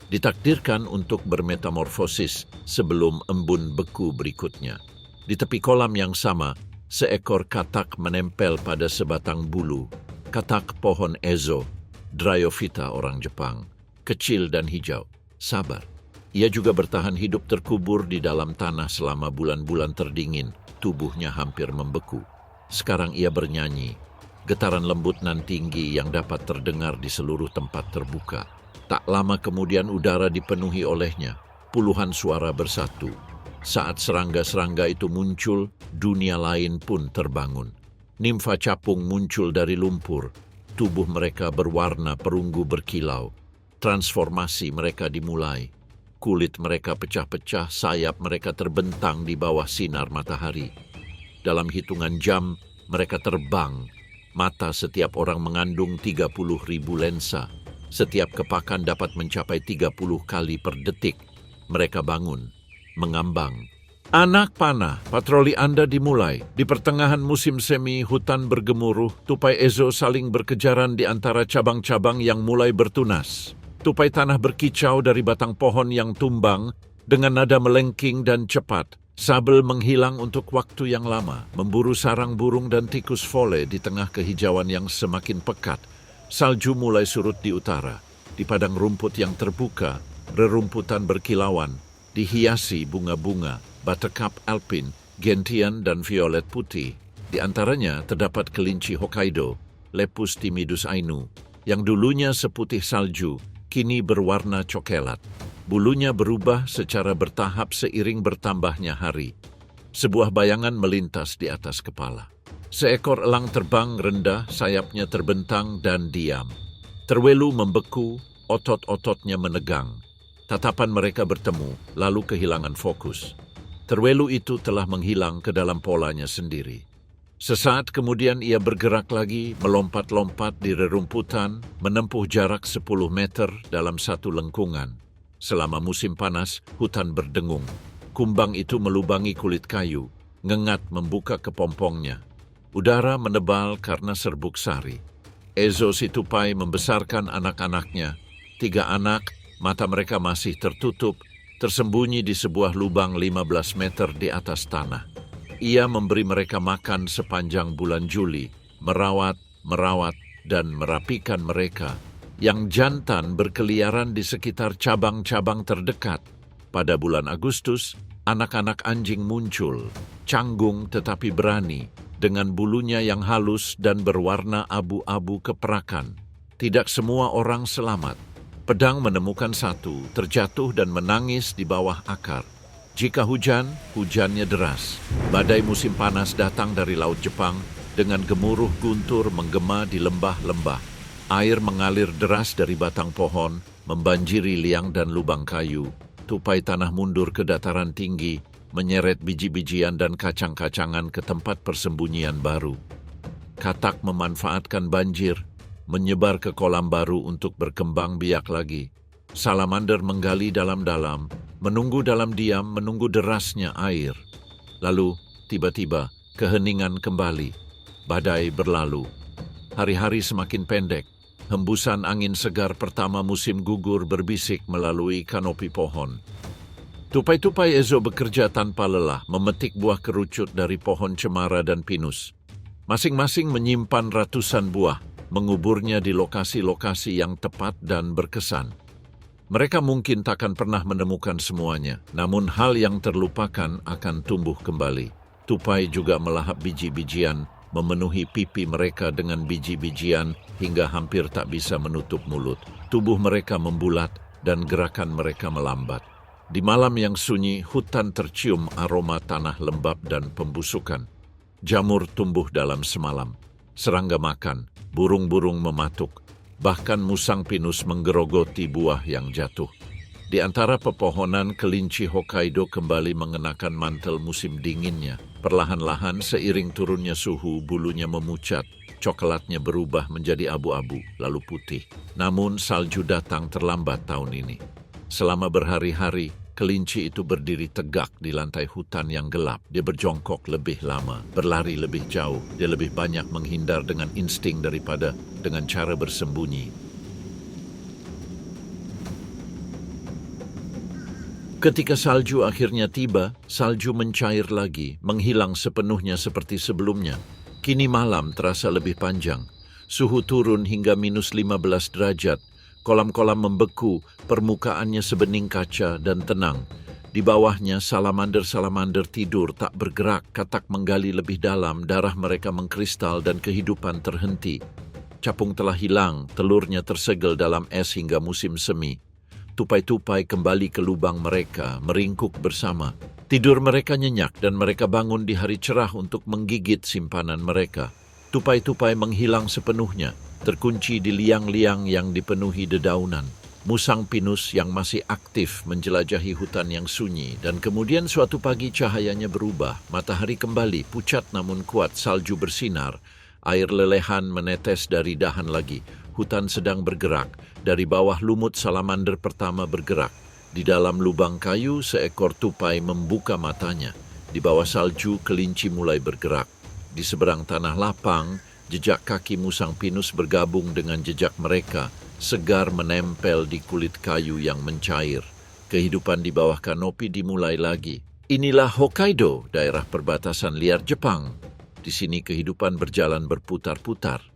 Ditakdirkan untuk bermetamorfosis sebelum embun beku berikutnya. Di tepi kolam yang sama, seekor katak menempel pada sebatang bulu. Katak pohon Ezo, Dryophyta orang Jepang, kecil dan hijau, sabar. Ia juga bertahan hidup terkubur di dalam tanah selama bulan-bulan terdingin, tubuhnya hampir membeku. Sekarang ia bernyanyi, getaran lembut nan tinggi yang dapat terdengar di seluruh tempat terbuka. Tak lama kemudian udara dipenuhi olehnya, puluhan suara bersatu. Saat serangga-serangga itu muncul, dunia lain pun terbangun. Nimfa capung muncul dari lumpur, tubuh mereka berwarna perunggu berkilau. Transformasi mereka dimulai. Kulit mereka pecah-pecah, sayap mereka terbentang di bawah sinar matahari. Dalam hitungan jam, mereka terbang. Mata setiap orang mengandung 30.000 lensa. Setiap kepakan dapat mencapai 30 kali per detik. Mereka bangun, mengambang. Anak panah, patroli Anda dimulai. Di pertengahan musim semi, hutan bergemuruh, tupai Ezo saling berkejaran di antara cabang-cabang yang mulai bertunas. Tupai tanah berkicau dari batang pohon yang tumbang dengan nada melengking dan cepat. Sabel menghilang untuk waktu yang lama, memburu sarang burung dan tikus vole di tengah kehijauan yang semakin pekat. Salju mulai surut di utara. Di padang rumput yang terbuka, rerumputan berkilauan, dihiasi bunga-bunga, buttercup alpin, gentian dan violet putih. Di antaranya terdapat kelinci Hokkaido, Lepus timidus ainu, yang dulunya seputih salju, kini berwarna cokelat. Bulunya berubah secara bertahap seiring bertambahnya hari. Sebuah bayangan melintas di atas kepala. Seekor elang terbang rendah, sayapnya terbentang dan diam. Terwelu membeku, otot-ototnya menegang. Tatapan mereka bertemu, lalu kehilangan fokus. Terwelu itu telah menghilang ke dalam polanya sendiri. Sesaat kemudian ia bergerak lagi, melompat-lompat di rerumputan, menempuh jarak 10 meter dalam satu lengkungan. Selama musim panas, hutan berdengung. Kumbang itu melubangi kulit kayu. ngengat membuka kepompongnya. Udara menebal karena serbuk sari. Ezo si tupai membesarkan anak-anaknya. 3 anak, mata mereka masih tertutup, tersembunyi di sebuah lubang 15 meter di atas tanah. Ia memberi mereka makan sepanjang bulan Juli, merawat, dan merapikan mereka. Yang jantan berkeliaran di sekitar cabang-cabang terdekat. Pada bulan Agustus, anak-anak anjing muncul, canggung tetapi berani, dengan bulunya yang halus dan berwarna abu-abu keperakan. Tidak semua orang selamat. Pedang menemukan satu, terjatuh dan menangis di bawah akar. Jika hujan, hujannya deras. Badai musim panas datang dari Laut Jepang dengan gemuruh guntur menggema di lembah-lembah. Air mengalir deras dari batang pohon, membanjiri liang dan lubang kayu. Tupai tanah mundur ke dataran tinggi, menyeret biji-bijian dan kacang-kacangan ke tempat persembunyian baru. Katak memanfaatkan banjir, menyebar ke kolam baru untuk berkembang biak lagi. Salamander menggali dalam-dalam, menunggu dalam diam, menunggu derasnya air. Lalu, tiba-tiba, keheningan kembali. Badai berlalu. Hari-hari semakin pendek. Hembusan angin segar pertama musim gugur berbisik melalui kanopi pohon. Tupai-tupai Ezo bekerja tanpa lelah, memetik buah kerucut dari pohon cemara dan pinus. Masing-masing menyimpan ratusan buah, menguburnya di lokasi-lokasi yang tepat dan berkesan. Mereka mungkin takkan pernah menemukan semuanya, namun hal yang terlupakan akan tumbuh kembali. Tupai juga melahap biji-bijian, memenuhi pipi mereka dengan biji-bijian hingga hampir tak bisa menutup mulut. Tubuh mereka membulat dan gerakan mereka melambat. Di malam yang sunyi, hutan tercium aroma tanah lembab dan pembusukan. Jamur tumbuh dalam semalam. Serangga makan, burung-burung mematuk. Bahkan musang pinus menggerogoti buah yang jatuh. Di antara pepohonan, kelinci Hokkaido kembali mengenakan mantel musim dinginnya. Perlahan-lahan seiring turunnya suhu, bulunya memucat, coklatnya berubah menjadi abu-abu, lalu putih. Namun salju datang terlambat tahun ini. Selama berhari-hari, kelinci itu berdiri tegak di lantai hutan yang gelap. Dia berjongkok lebih lama, berlari lebih jauh. Dia lebih banyak menghindar dengan insting daripada dengan cara bersembunyi. Ketika salju akhirnya tiba, salju mencair lagi, menghilang sepenuhnya seperti sebelumnya. Kini malam terasa lebih panjang. Suhu turun hingga -15 derajat. Kolam-kolam membeku, permukaannya sebening kaca dan tenang. Di bawahnya salamander-salamander tidur tak bergerak, katak menggali lebih dalam, darah mereka mengkristal dan kehidupan terhenti. Capung telah hilang, telurnya tersegel dalam es hingga musim semi. Tupai-tupai kembali ke lubang mereka, meringkuk bersama. Tidur mereka nyenyak dan mereka bangun di hari cerah untuk menggigit simpanan mereka. Tupai-tupai menghilang sepenuhnya, terkunci di liang-liang yang dipenuhi dedaunan. Musang pinus yang masih aktif menjelajahi hutan yang sunyi, dan kemudian suatu pagi cahayanya berubah. Matahari kembali, pucat namun kuat, salju bersinar. Air lelehan menetes dari dahan lagi. Hutan sedang bergerak. Dari bawah lumut salamander pertama bergerak. Di dalam lubang kayu seekor tupai membuka matanya. Di bawah salju kelinci mulai bergerak. Di seberang tanah lapang, jejak kaki musang pinus bergabung dengan jejak mereka, segar menempel di kulit kayu yang mencair. Kehidupan di bawah kanopi dimulai lagi. Inilah Hokkaido, daerah perbatasan liar Jepang. Di sini kehidupan berjalan berputar-putar.